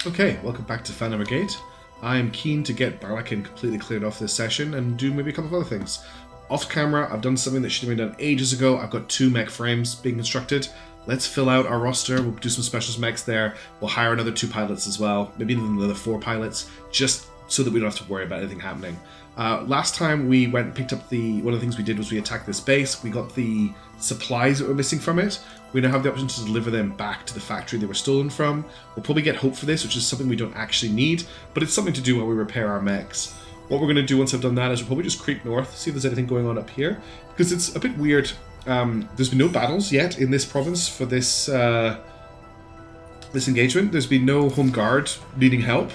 Okay, welcome back to Phantom Brigade. I am keen to get Barlakin completely cleared off this session and do maybe a couple of other things. Off camera, I've done something that should have been done ages ago. I've got 2 mech frames being constructed. Let's fill out our roster. We'll do some specialist mechs there. We'll hire another 2 pilots as well, maybe even another 4 pilots, just so that we don't have to worry about anything happening. Last time we went and picked up one of the things we did was we attacked this base. We got the supplies that were missing from it. We now have the option to deliver them back to the factory they were stolen from. We'll probably get hope for this, which is something we don't actually need, but it's something to do while we repair our mechs. What we're going to do once I've done that is we'll probably just creep north, see if there's anything going on up here, because it's a bit weird. There's been no battles yet in this province for this this engagement. There's been no home guard needing help.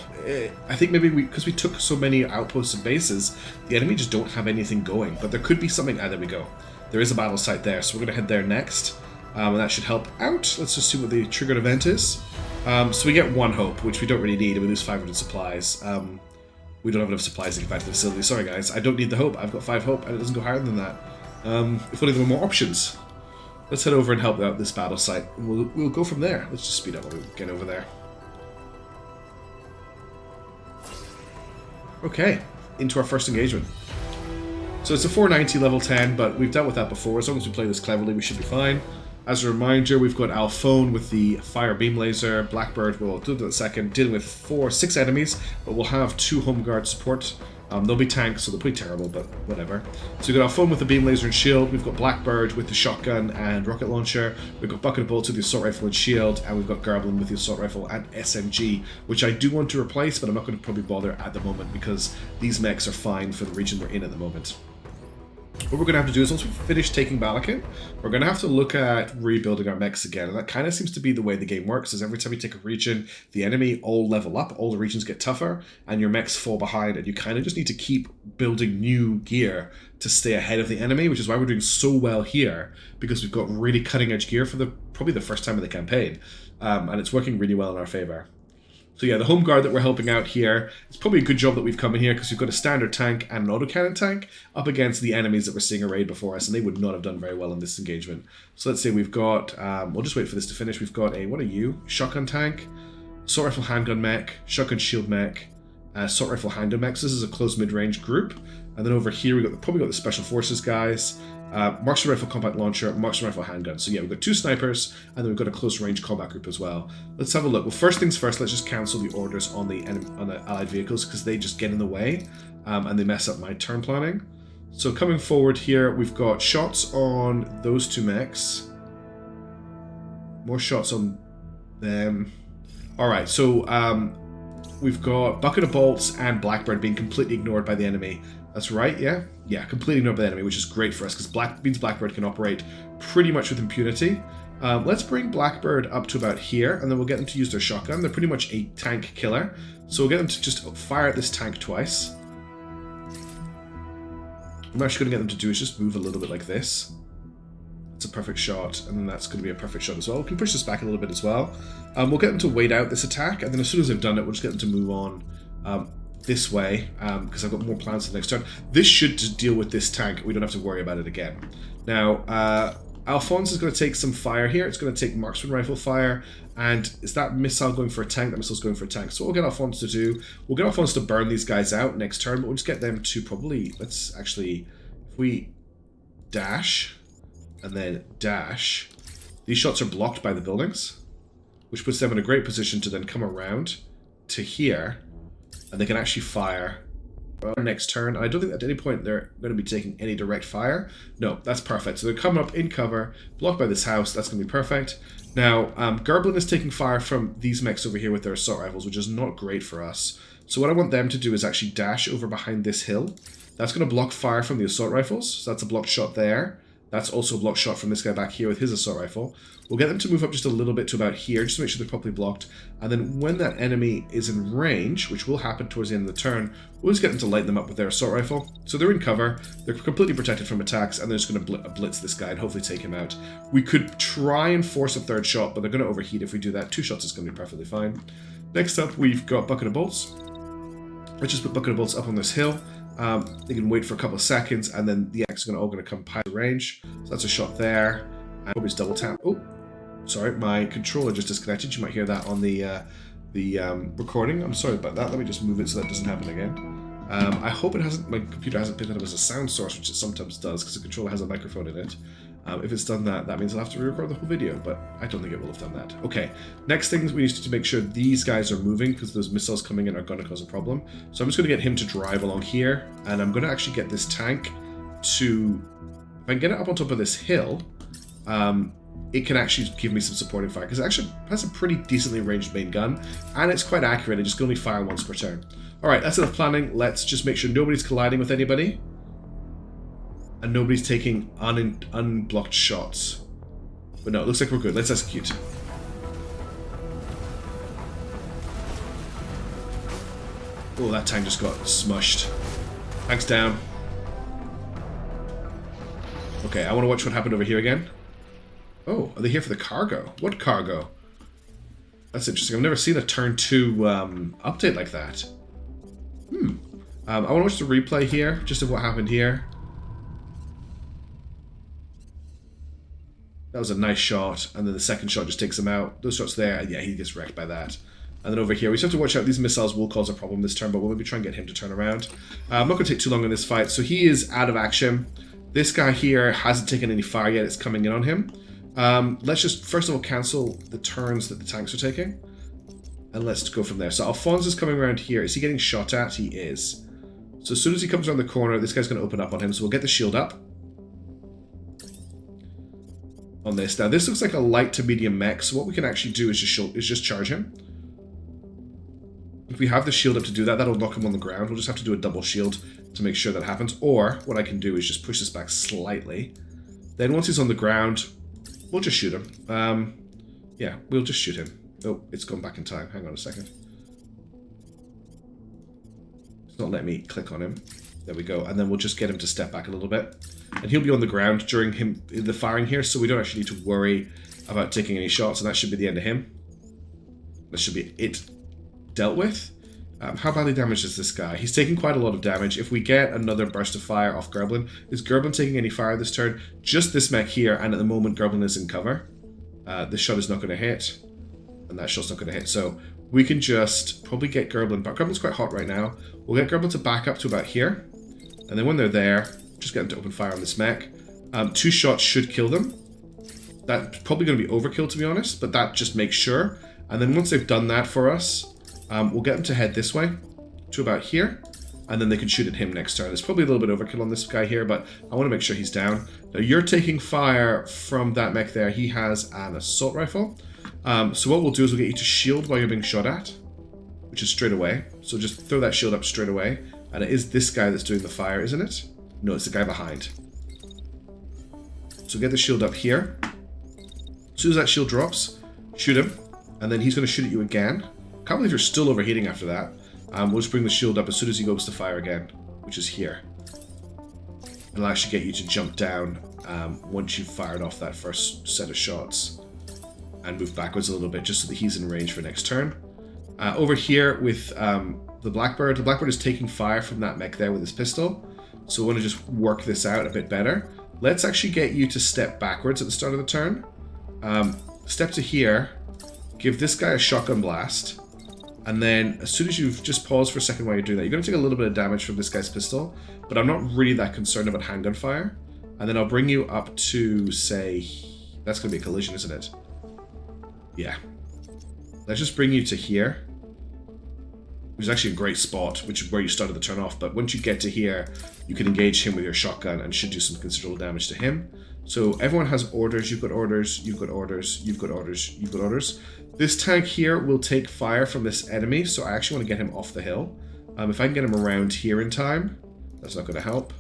I think maybe because we took so many outposts and bases, the enemy just don't have anything going, but there could be something. There we go. There is a battle site there, so we're going to head there next. And that should help out. Let's just see what the triggered event is. So we get 1 hope, which we don't really need, and we lose 500 supplies. We don't have enough supplies to get back to the facility. Sorry guys, I don't need the hope. I've got 5 hope, and it doesn't go higher than that. If only there were more options. Let's head over and help out this battle site. We'll go from there. Let's just speed up while we get over there. Okay, into our first engagement. So it's a 490 level 10, but we've dealt with that before. As long as we play this cleverly, we should be fine. As a reminder, we've got Alphone with the fire beam laser, Blackbird, we'll do that in a second, dealing with 6 enemies, but we'll have 2 home guard support. They'll be tanks, so they're pretty terrible, but whatever. So we've got Alphone with the beam laser and shield, we've got Blackbird with the shotgun and rocket launcher, we've got Bucket of Bolts with the assault rifle and shield, and we've got Garblin with the assault rifle and SMG, which I do want to replace, but I'm not going to probably bother at the moment because these mechs are fine for the region we're in at the moment. What we're going to have to do is once we finish taking Balakin, we're going to have to look at rebuilding our mechs again. And that kind of seems to be the way the game works, is every time you take a region, the enemy all level up, all the regions get tougher, and your mechs fall behind, and you kind of just need to keep building new gear to stay ahead of the enemy, which is why we're doing so well here, because we've got really cutting-edge gear for probably the first time in the campaign, and it's working really well in our favor. So yeah, the home guard that we're helping out here, it's probably a good job that we've come in here because we've got a standard tank and an autocannon tank up against the enemies that were seeing a raid before us, and they would not have done very well in this engagement. So let's say we've got, we'll just wait for this to finish, we've got a, what are you? Shotgun tank, assault rifle handgun mech, shotgun shield mech, assault rifle handgun mech. So this is a close mid-range group. And then over here we've probably got the special forces guys, marksman rifle combat launcher, marksman rifle handgun. So yeah, we've got 2 snipers, and then we've got a close range combat group as well. Let's have a look. Well, first things first, let's just cancel the orders on the allied vehicles because they just get in the way and they mess up my turn planning. So coming forward here, we've got shots on those 2 mechs. More shots on them. All right, so we've got Bucket of Bolts and Blackbird being completely ignored by the enemy. That's right, yeah? Yeah, completely ignored by the enemy, which is great for us, because Blackbird can operate pretty much with impunity. Let's bring Blackbird up to about here, and then we'll get them to use their shotgun. They're pretty much a tank killer, so we'll get them to just fire at this tank twice. I'm actually going to get them to do is just move a little bit like this. It's a perfect shot, and then that's going to be a perfect shot as well. We can push this back a little bit as well. We'll get them to wait out this attack, and then as soon as they've done it, we'll just get them to move on this way, because I've got more plans for the next turn. This should deal with this tank. We don't have to worry about it again. Now, Alphonse is going to take some fire here. It's going to take marksman rifle fire, and is that missile going for a tank? That missile's going for a tank. So what we'll get Alphonse to do, we'll get Alphonse to burn these guys out next turn, but we'll just get them to probably, let's actually, if we dash, and then dash, these shots are blocked by the buildings, which puts them in a great position to then come around to here, and they can actually fire next turn. I don't think at any point they're going to be taking any direct fire. No, that's perfect. So they're coming up in cover, blocked by this house. That's going to be perfect. Now, Garblin is taking fire from these mechs over here with their assault rifles, which is not great for us. So what I want them to do is actually dash over behind this hill. That's going to block fire from the assault rifles. So that's a blocked shot there. That's also a blocked shot from this guy back here with his assault rifle. We'll get them to move up just a little bit to about here, just to make sure they're properly blocked. And then when that enemy is in range, which will happen towards the end of the turn, we'll just get them to light them up with their assault rifle. So they're in cover, they're completely protected from attacks, and they're just going to blitz this guy and hopefully take him out. We could try and force a 3rd shot, but they're going to overheat if we do that. 2 shots is going to be perfectly fine. Next up, we've got Bucket of Bolts. Let's just put Bucket of Bolts up on this hill. They can wait for a couple of seconds, and then the X are all going to come past the range. So that's a shot there. And probably just double tap. Oh, sorry, my controller just disconnected. You might hear that on the the recording. I'm sorry about that. Let me just move it so that doesn't happen again. I hope it hasn't. My computer hasn't picked it up as a sound source, which it sometimes does because the controller has a microphone in it. If it's done that, that means I'll have to re-record the whole video, but I don't think it will have done that. Okay, next thing we need to make sure these guys are moving because those missiles coming in are going to cause a problem. So I'm just going to get him to drive along here, and I'm going to actually get this tank to, if I can get it up on top of this hill, it can actually give me some supporting fire because it actually has a pretty decently ranged main gun, and it's quite accurate. It just can only fire once per turn. All right, that's enough planning. Let's just make sure nobody's colliding with anybody. And nobody's taking unblocked shots. But no, it looks like we're good. Let's execute. Oh, that tank just got smushed. Tank's down. Okay, I want to watch what happened over here again. Oh, are they here for the cargo? What cargo? That's interesting. I've never seen a turn 2 update like that. I want to watch the replay here, just of what happened here. That was a nice shot, and then the second shot just takes him out. Those shots there, yeah, he gets wrecked by that. And then over here, we just have to watch out. These missiles will cause a problem this turn, but we'll maybe try and get him to turn around. I'm not going to take too long in this fight. So he is out of action. This guy here hasn't taken any fire yet. It's coming in on him. Let's just, first of all, cancel the turns that the tanks are taking. And let's go from there. So Alphonse is coming around here. Is he getting shot at? He is. So as soon as he comes around the corner, this guy's going to open up on him. So we'll get the shield up on this. Now this looks like a light to medium mech, so what we can actually do is just charge him. If we have the shield up to do that, that'll knock him on the ground. We'll just have to do a double shield to make sure that happens. Or what I can do is just push this back slightly. Then once he's on the ground, we'll just shoot him. Yeah, we'll just shoot him. Oh, it's gone back in time. Hang on a second. It's not letting me click on him. There we go. And then we'll just get him to step back a little bit. And he'll be on the ground during the firing here, so we don't actually need to worry about taking any shots, and that should be the end of him. That should be it dealt with. How badly damaged is this guy? He's taking quite a lot of damage. If we get another burst of fire off Gerblin, is Gerblin taking any fire this turn? Just this mech here, and at the moment Gerblin is in cover. This shot is not going to hit, and that shot's not going to hit, so we can just probably get Gerblin, but Gerblin's quite hot right now. We'll get Gerblin to back up to about here, and then when they're there, just get them to open fire on this mech. 2 shots should kill them. That's probably going to be overkill, to be honest, but that just makes sure. And then once they've done that for us, we'll get them to head this way to about here, and then they can shoot at him next turn. It's probably a little bit overkill on this guy here, but I want to make sure he's down. Now, you're taking fire from that mech there. He has an assault rifle. So what we'll do is we'll get you to shield while you're being shot at, which is straight away. So just throw that shield up straight away. And it is this guy that's doing the fire, isn't it? No, it's the guy behind. So get the shield up here. As soon as that shield drops, shoot him. And then he's going to shoot at you again. Can't believe you're still overheating after that. We'll just bring the shield up as soon as he goes to fire again, which is here. And it'll actually get you to jump down once you've fired off that first set of shots. And move backwards a little bit just so that he's in range for next turn. Over here with the Blackbird is taking fire from that mech there with his pistol. So we want to just work this out a bit better. Let's actually get you to step backwards at the start of the turn. Step to here. Give this guy a shotgun blast. And then as soon as you've just paused for a second while you're doing that, you're going to take a little bit of damage from this guy's pistol. But I'm not really that concerned about handgun fire. And then I'll bring you up to, say... That's going to be a collision, isn't it? Yeah. Let's just bring you to here. Which is actually a great spot, which is where you started the turn off. But once you get to here, you can engage him with your shotgun and should do some considerable damage to him. So everyone has orders. You've got orders. You've got orders. You've got orders. You've got orders. This tank here will take fire from this enemy, so I actually want to get him off the hill. If I can get him around here in time, that's not going to help.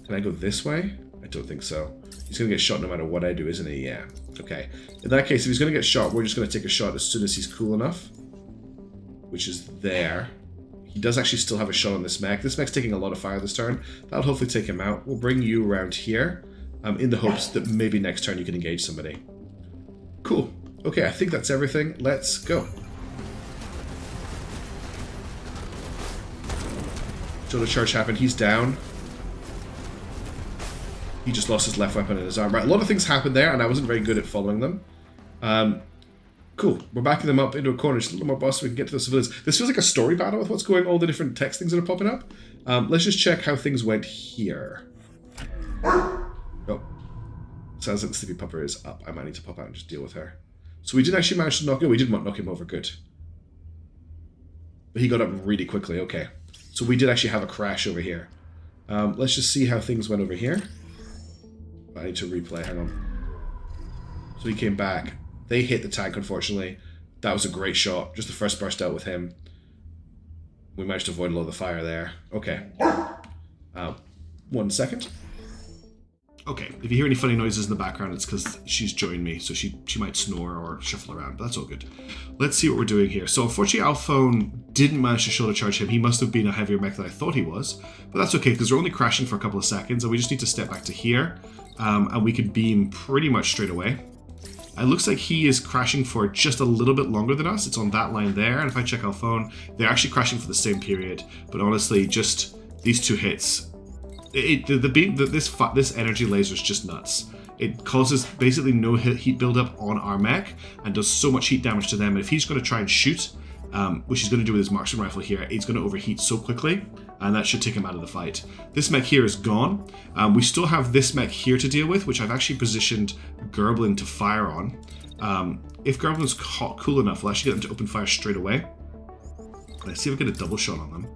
Can I go this way? I don't think so. He's going to get shot no matter what I do, isn't he? Yeah. Okay. In that case, if he's going to get shot, we're just going to take a shot as soon as he's cool enough. Which is there. He does actually still have a shot on this mech. This mech's taking a lot of fire this turn. That'll hopefully take him out. We'll bring you around here in the hopes that maybe next turn you can engage somebody. Cool. Okay, I think that's everything. Let's go. So the charge happened. He's down. He just lost his left weapon and his arm. Right, a lot of things happened there, and I wasn't very good at following them. Cool. We're backing them up into a corner, just a little more boss so we can get to the civilians. This feels like a story battle with what's going, all the different text things that are popping up. Let's just check how things went here. Oh. Sounds like the sleepy pupper is up. I might need to pop out and just deal with her. So we did actually manage to knock... Oh, we did knock him over. Good. But he got up really quickly. Okay. So we did actually have a crash over here. Let's just see how things went over here. I need to replay. Hang on. So he came back. They hit the tank, unfortunately. That was a great shot. Just the first burst out with him. We managed to avoid a lot of the fire there. Okay. 1 second. Okay, if you hear any funny noises in the background, it's because she's joined me, so she might snore or shuffle around, but that's all good. Let's see what we're doing here. So unfortunately, Alphone didn't manage to shoulder charge him. He must have been a heavier mech than I thought he was, but that's okay, because we're only crashing for a couple of seconds, and we just need to step back to here, and we can beam pretty much straight away. It looks like he is crashing for just a little bit longer than us. It's on that line there, and if I check Alphone, they're actually crashing for the same period, but honestly, just these 2 hits... This energy laser is just nuts. It causes basically no heat buildup on our mech and does so much heat damage to them. And if he's going to try and shoot, which he's going to do with his marksman rifle here, it's going to overheat so quickly, and that should take him out of the fight. This mech here is gone. We still have this mech here to deal with, which I've actually positioned Gerblin to fire on. If Gerblin's cool enough, we'll actually get them to open fire straight away. Let's see if we get a double shot on them.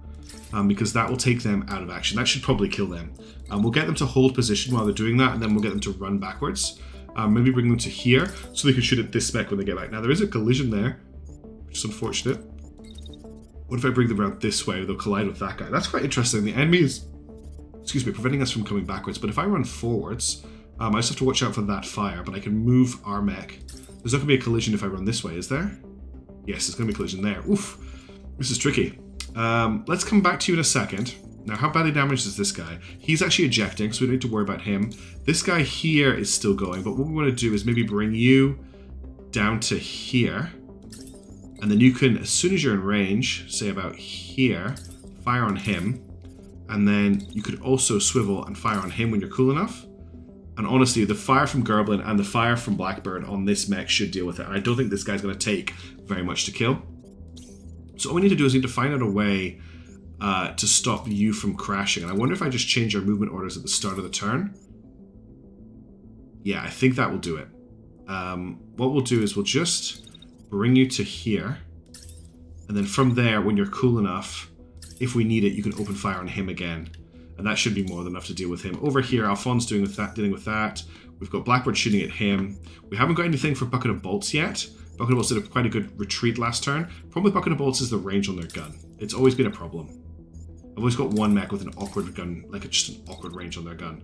Because that will take them out of action. That should probably kill them. We'll get them to hold position while they're doing that, and then we'll get them to run backwards. Maybe bring them to here, so they can shoot at this spec when they get back. Now, there is a collision there, which is unfortunate. What if I bring them around this way? They'll collide with that guy. That's quite interesting. The enemy is, excuse me, preventing us from coming backwards. But if I run forwards, I just have to watch out for that fire, but I can move our mech. There's not going to be a collision if I run this way, is there? Yes, there's going to be a collision there. Oof. This is tricky. Let's come back to you in a second. Now, how badly damaged is this guy? He's actually ejecting, so we don't need to worry about him. This guy here is still going, but what we want to do is maybe bring you down to here. And then you can, as soon as you're in range, say about here, fire on him. And then you could also swivel and fire on him when you're cool enough. And honestly, the fire from Gerblin and the fire from Blackbird on this mech should deal with it. And I don't think this guy's going to take very much to kill. So all we need to do is need to find out a way to stop you from crashing. And I wonder if I just change our movement orders at the start of the turn. Yeah, I think that will do it. What we'll do is we'll just bring you to here. And then from there, when you're cool enough, if we need it, you can open fire on him again. And that should be more than enough to deal with him. Over here, Alphonse dealing with that. We've got Blackbird shooting at him. We haven't got anything for Bucket of Bolts yet. Bucket of Bolts did quite a good retreat last turn. Problem with Bucket of Bolts is the range on their gun. It's always been a problem. I've always got one mech with an awkward gun, like just an awkward range on their gun.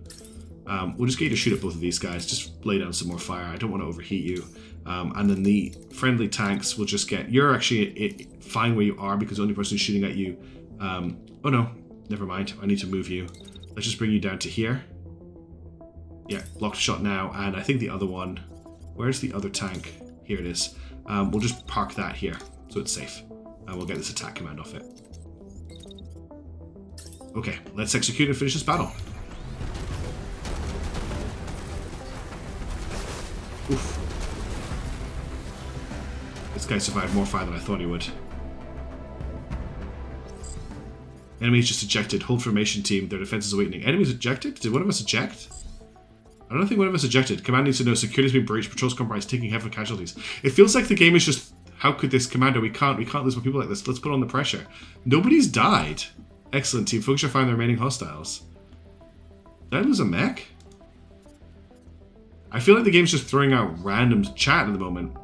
We'll just get you to shoot at both of these guys. Just lay down some more fire. I don't want to overheat you. And then the friendly tanks will just get... You're actually fine where you are because the only person shooting at you... oh no, never mind. I need to move you. Let's just bring you down to here. Yeah, blocked shot now. And I think the other one... Where's the other tank? Here it is. We'll just park that here, so it's safe. And we'll get this attack command off it. Okay, let's execute and finish this battle. Oof. This guy survived more fire than I thought he would. Enemies just ejected. Hold formation team. Their defense is awakening. Enemies ejected? Did one of us eject? I don't think one of us ejected. Command needs to know security's been breached. Patrols compromised, taking heavy casualties. It feels like the game is just, how could this commander? We can't lose more people like this. Let's put on the pressure. Nobody's died. Excellent team. Focus your fire on the remaining hostiles. Did I lose a mech? I feel like the game's just throwing out random chat at the moment.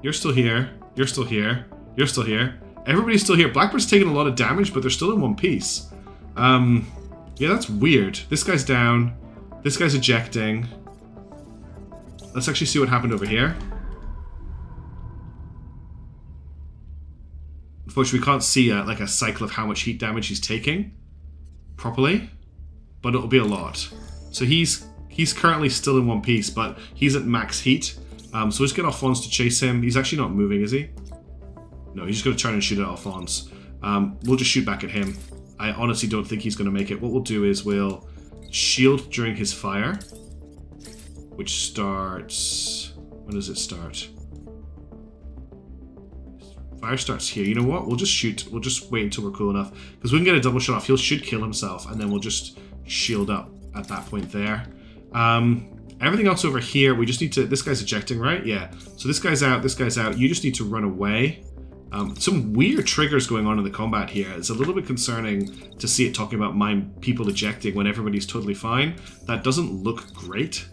You're still here. You're still here. You're still here. Everybody's still here. Blackbird's taking a lot of damage, but they're still in one piece. Yeah, that's weird. This guy's down. This guy's ejecting. Let's actually see what happened over here. Unfortunately, we can't see like a cycle of how much heat damage he's taking properly, but it'll be a lot. So he's currently still in one piece, but he's at max heat. So let's get Alphonse to chase him. He's actually not moving, is he? No, he's just going to turn and shoot at Alphonse. We'll just shoot back at him. I honestly don't think he's going to make it. What we'll do is we'll shield during his fire, which starts... When does it start? Fire starts here. You know what? We'll just shoot. We'll just wait until we're cool enough. Because we can get a double shot off. He should kill himself. And then we'll just shield up at that point there. Everything else over here, we just need to... This guy's ejecting, right? Yeah. So this guy's out. This guy's out. You just need to run away. Some weird triggers going on in the combat here. It's a little bit concerning to see it talking about people ejecting when everybody's totally fine. That doesn't look great.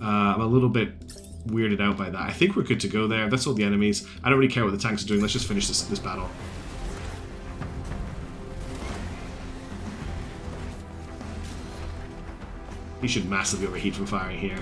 I'm a little bit weirded out by that. I think we're good to go there. That's all the enemies. I don't really care what the tanks are doing. Let's just finish this battle. He should massively overheat from firing here.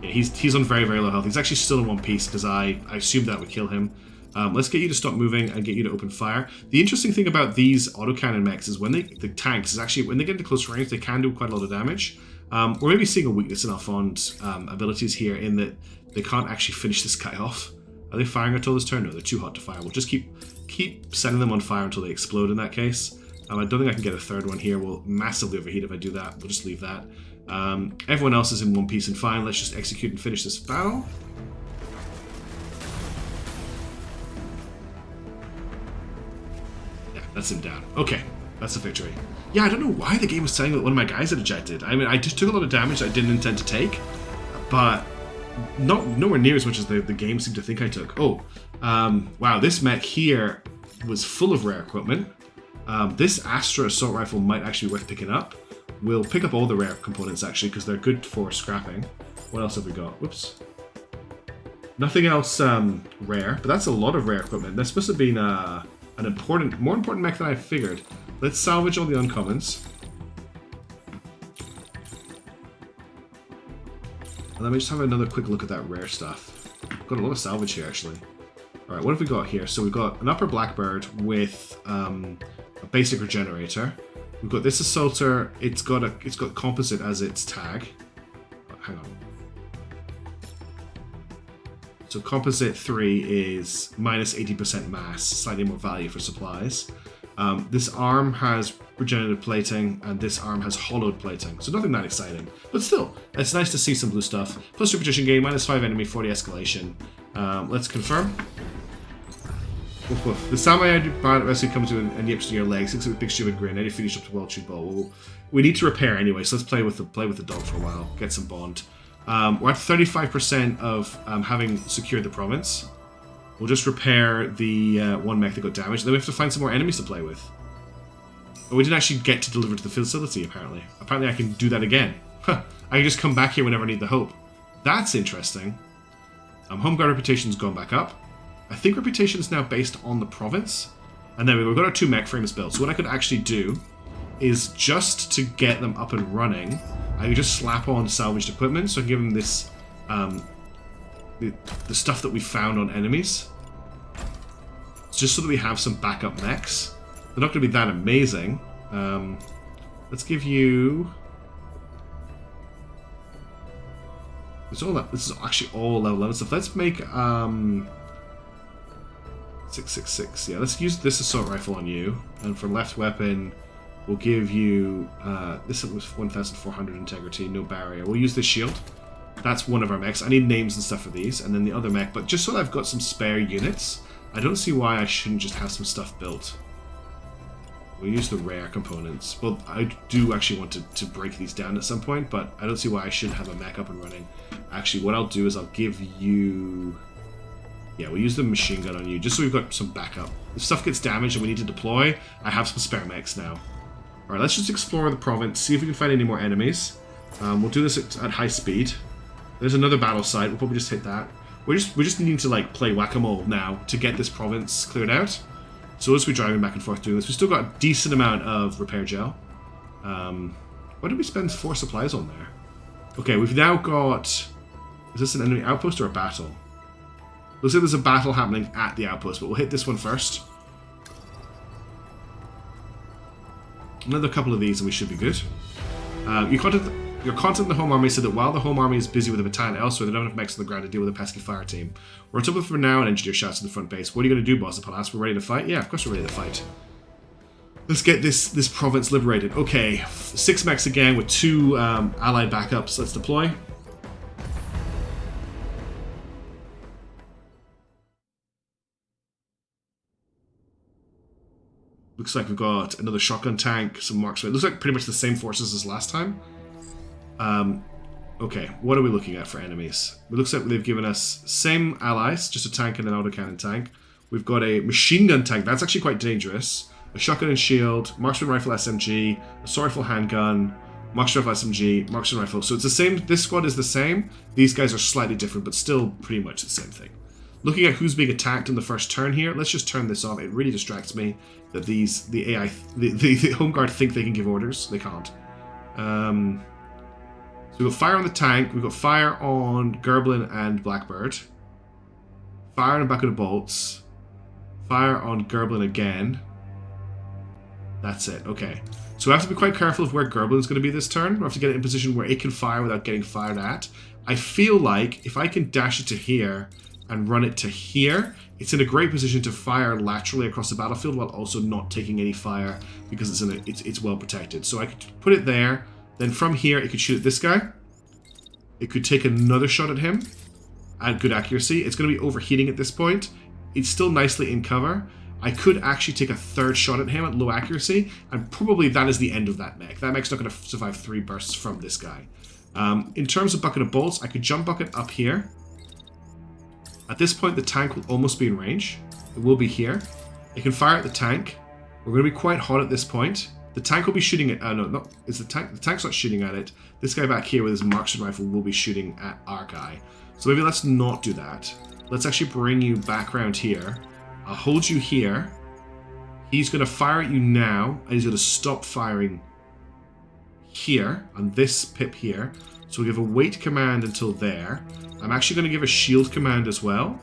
Yeah, he's on very, very low health. He's actually still in one piece because I assumed that would kill him. Let's get you to stop moving and get you to open fire. The interesting thing about these autocannon mechs is when the tanks is actually when they get into close range, they can do quite a lot of damage. We're maybe seeing a weakness in our fond abilities here in that they can't actually finish this guy off. Are they firing until this turn? No, they're too hot to fire. We'll just keep setting them on fire until they explode in that case. I don't think I can get a third one here. We'll massively overheat if I do that. We'll just leave that. Everyone else is in one piece and fine. Let's just execute and finish this battle. Yeah, that's him down. Okay, that's a victory. Yeah, I don't know why the game was telling me that one of my guys had ejected. I mean, I just took a lot of damage I didn't intend to take, but nowhere near as much as the game seemed to think I took. Oh, wow, this mech here was full of rare equipment. This Astra assault rifle might actually be worth picking up. We'll pick up all the rare components actually because they're good for scrapping. What else have we got? Whoops. Nothing else rare, but that's a lot of rare equipment. That's supposed to be an more important mech than I figured. Let's salvage all the uncommons. And let me just have another quick look at that rare stuff. Got a lot of salvage here actually. Alright, what have we got here? So we've got an upper Blackbird with a basic regenerator. We've got this assaulter. It's got composite as its tag. Oh, hang on. So composite 3 is minus 80% mass, slightly more value for supplies. This arm has regenerative plating, and this arm has hollowed plating. So nothing that exciting, but still, it's nice to see some blue stuff. Plus repetition gain, minus 5 enemy, 40 escalation. Let's confirm. Woof, woof. The samurai pilot rescue comes to and yips to your legs. Looks like a big stupid grin. Now you finish up the well-chewed bowl. We need to repair anyway, so let's play with the dog for a while. Get some bond. We're at 35% of having secured the province. We'll just repair the one mech that got damaged. Then we have to find some more enemies to play with. But we didn't actually get to deliver to the facility, apparently. Apparently I can do that again. Huh. I can just come back here whenever I need the hope. That's interesting. Home guard reputation's gone back up. I think reputation is now based on the province. And then we've got our 2 mech frames built. So what I could actually do is just to get them up and running, I can just slap on salvaged equipment. So I can give them this, the stuff that we found on enemies. Just so that we have some backup mechs. They're not going to be that amazing. Let's give you... It's all that. This is actually all level 11 stuff. Let's make 666. Yeah, let's use this assault rifle on you. And for left weapon, we'll give you this was 1,400 integrity, no barrier. We'll use this shield. That's one of our mechs. I need names and stuff for these, and then the other mech. But just so that I've got some spare units, I don't see why I shouldn't just have some stuff built. We'll use the rare components. Well, I do actually want to break these down at some point, but I don't see why I shouldn't have a mech up and running. Actually, what I'll do is I'll give you... Yeah, we'll use the machine gun on you, just so we've got some backup. If stuff gets damaged and we need to deploy, I have some spare mechs now. Alright, let's just explore the province, see if we can find any more enemies. We'll do this at high speed. There's another battle site, we'll probably just hit that. We're just needing to like play whack-a-mole now to get this province cleared out. So as we're driving back and forth doing this, we've still got a decent amount of repair gel. What did we spend 4 supplies on there? Okay, we've now got... Is this an enemy outpost or a battle? Looks like there's a battle happening at the outpost, but we'll hit this one first. Another couple of these and we should be good. Your contact in the home army said that while the home army is busy with a battalion elsewhere, they don't have mechs on the ground to deal with a pesky fire team. We're on top of it for now and engineer shots in the front base. What are you going to do, boss? Upon us, we're ready to fight? Yeah, of course we're ready to fight. Let's get this province liberated. Okay, 6 mechs again with 2 allied backups. Let's deploy. Looks like we've got another shotgun tank, some marksmen. It looks like pretty much the same forces as last time. Okay, what are we looking at for enemies? It looks like they've given us same allies, just a tank and an autocannon tank. We've got a machine gun tank, that's actually quite dangerous. A shotgun and shield, marksman rifle SMG, assault rifle handgun, marksman rifle SMG, marksman rifle. So it's the same, this squad is the same. These guys are slightly different, but still pretty much the same thing. Looking at who's being attacked in the first turn here, let's just turn this off. It really distracts me that the AI, the Home Guard think they can give orders. They can't. So we've got fire on the tank, we've got fire on Gerblin and Blackbird. Fire on a bucket of bolts. Fire on Gerblin again. That's it, okay. So we have to be quite careful of where Gerblin's going to be this turn. We have to get it in a position where it can fire without getting fired at. I feel like if I can dash it to here and run it to here, it's in a great position to fire laterally across the battlefield while also not taking any fire because it's well protected. So I could put it there, then from here it could shoot at this guy. It could take another shot at him at good accuracy. It's going to be overheating at this point. It's still nicely in cover. I could actually take a third shot at him at low accuracy, and probably that is the end of that mech. That mech's not going to survive 3 bursts from this guy. In terms of bucket of bolts, I could jump bucket up here. At this point, the tank will almost be in range. It will be here. It can fire at the tank. We're going to be quite hot at this point. The tank will be shooting at... no, it's the tank. The tank's not shooting at it. This guy back here with his marksman rifle will be shooting at our guy. So maybe let's not do that. Let's actually bring you back around here. I'll hold you here. He's going to fire at you now, and he's going to stop firing here on this pip here. So we'll give a wait command until there. I'm actually going to give a shield command as well,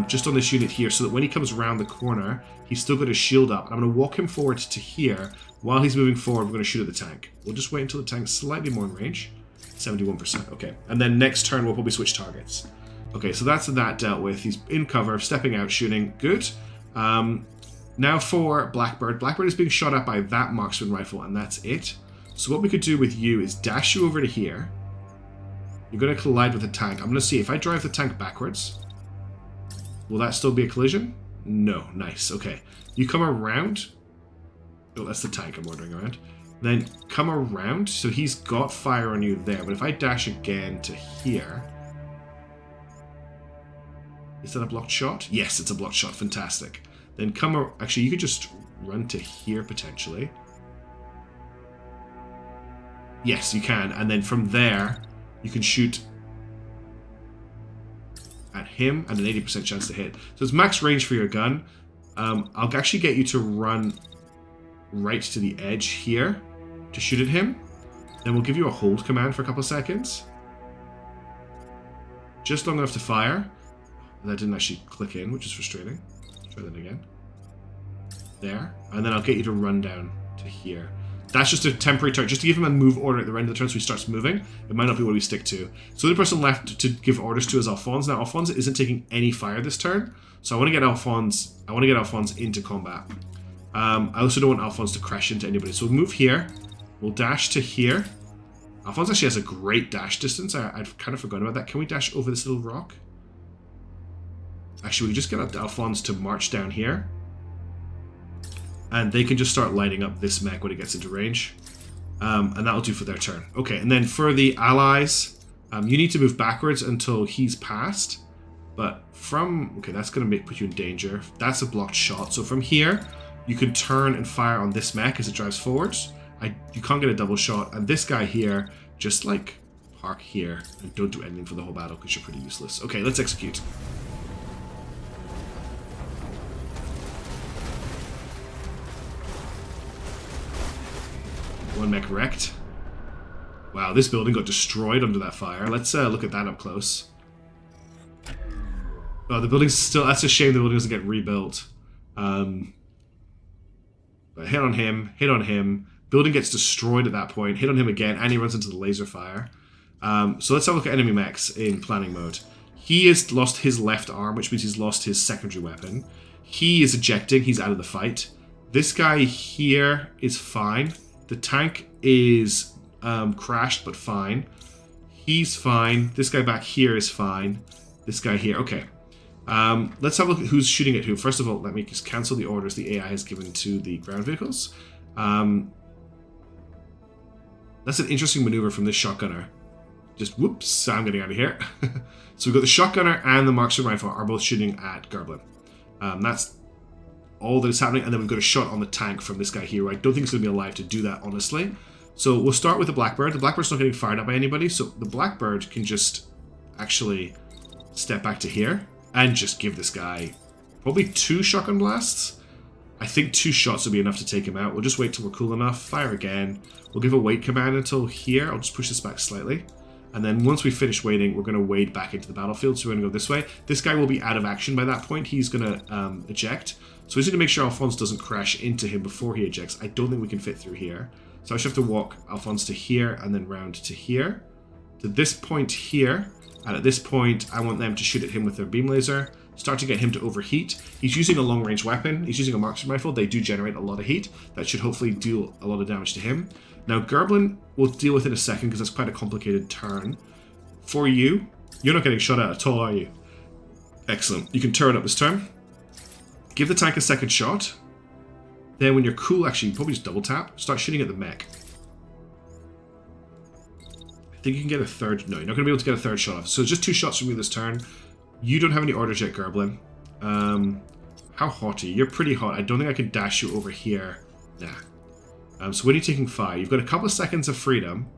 just on this unit here, so that when he comes around the corner, he's still got his shield up. And I'm going to walk him forward to here. While he's moving forward, we're going to shoot at the tank. We'll just wait until the tank's slightly more in range. 71%, okay. And then next turn, we'll probably switch targets. Okay, so that's that dealt with. He's in cover, stepping out, shooting. Good. Now for Blackbird. Blackbird is being shot at by that marksman rifle, and that's it. So what we could do with you is dash you over to here. You're going to collide with the tank. I'm going to see if I drive the tank backwards. Will that still be a collision? No. Nice. Okay. You come around. Oh, that's the tank I'm ordering around. Then come around. So he's got fire on you there. But if I dash again to here... Is that a blocked shot? Yes, it's a blocked shot. Fantastic. Then come... Actually, you could just run to here, potentially. Yes, you can. And then from there, you can shoot at him and an 80% chance to hit. So it's max range for your gun. I'll actually get you to run right to the edge here to shoot at him. Then we'll give you a hold command for a couple of seconds. Just long enough to fire. That didn't actually click in, which is frustrating. Try that again. There. And then I'll get you to run down to here. That's just a temporary turn, just to give him a move order at the end of the turn so he starts moving. It might not be what we stick to. So the person left to give orders to is Alphonse. Now, Alphonse isn't taking any fire this turn, so I want to get Alphonse into combat. I also don't want Alphonse to crash into anybody. So we'll move here. We'll dash to here. Alphonse actually has a great dash distance. I've kind of forgotten about that. Can we dash over this little rock? Actually, we can just get Alphonse to march down here. And they can just start lighting up this mech when it gets into range. And that'll do for their turn. Okay, and then for the allies, you need to move backwards until he's passed. But from... Okay, that's going to put you in danger. That's a blocked shot. So from here, you can turn and fire on this mech as it drives forwards. You can't get a double shot. And this guy here, just like park here and don't do anything for the whole battle because you're pretty useless. Okay, let's execute. One mech wrecked. Wow, this building got destroyed under that fire. Let's look at that up close. Oh, the building's still... That's a shame the building doesn't get rebuilt. But hit on him. Building gets destroyed at that point. Hit on him again, and he runs into the laser fire. So let's have a look at enemy mechs in planning mode. He has lost his left arm, which means he's lost his secondary weapon. He is ejecting. He's out of the fight. This guy here is fine. The tank is crashed, but fine. He's fine. This guy back here is fine. This guy here, okay. Let's have a look at who's shooting at who. First of all, let me just cancel the orders the AI has given to the ground vehicles. That's an interesting maneuver from this shotgunner. Just whoops, I'm getting out of here. So we've got the shotgunner and the marksman rifle are both shooting at Gerblin. That's all that is happening. And then we've got a shot on the tank from this guy here. I don't think he's going to be alive to do that, honestly. So we'll start with the Blackbird. The Blackbird's not getting fired at by anybody, so the Blackbird can just actually step back to here and just give this guy probably 2 shotgun blasts. I think 2 shots will be enough to take him out. We'll just wait till we're cool enough. Fire again. We'll give a wait command until here. I'll just push this back slightly. And then once we finish waiting, we're going to wade back into the battlefield. So we're going to go this way. This guy will be out of action by that point. He's going to eject. So we just need to make sure Alphonse doesn't crash into him before he ejects. I don't think we can fit through here. So I should have to walk Alphonse to here and then round to here. To this point here. And at this point, I want them to shoot at him with their beam laser. Start to get him to overheat. He's using a long-range weapon. He's using a marksman rifle. They do generate a lot of heat. That should hopefully deal a lot of damage to him. Now, Gerblin we'll deal with in a second because that's quite a complicated turn. For you, you're not getting shot at all, are you? Excellent. You can turn up this turn. Give the tank a second shot. Then when you're cool, actually, you probably just double tap. Start shooting at the mech. I think you can get a third. No, you're not going to be able to get a third shot off. So just 2 shots from me this turn. You don't have any orders yet, Gerblin. How hot are you? You're pretty hot. I don't think I can dash you over here. Nah. So when are you taking fire? You've got a couple of seconds of freedom.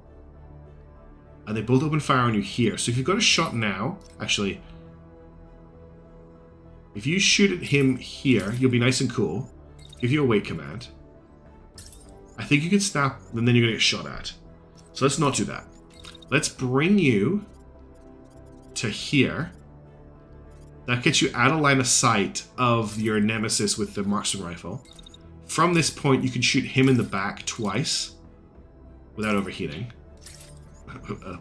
And they both open fire on you here. So if you've got a shot now, actually, if you shoot at him here, you'll be nice and cool. Give you a wait command. I think you can snap, and then you're going to get shot at. So let's not do that. Let's bring you to here. That gets you out of line of sight of your nemesis with the marksman rifle. From this point, you can shoot him in the back twice without overheating.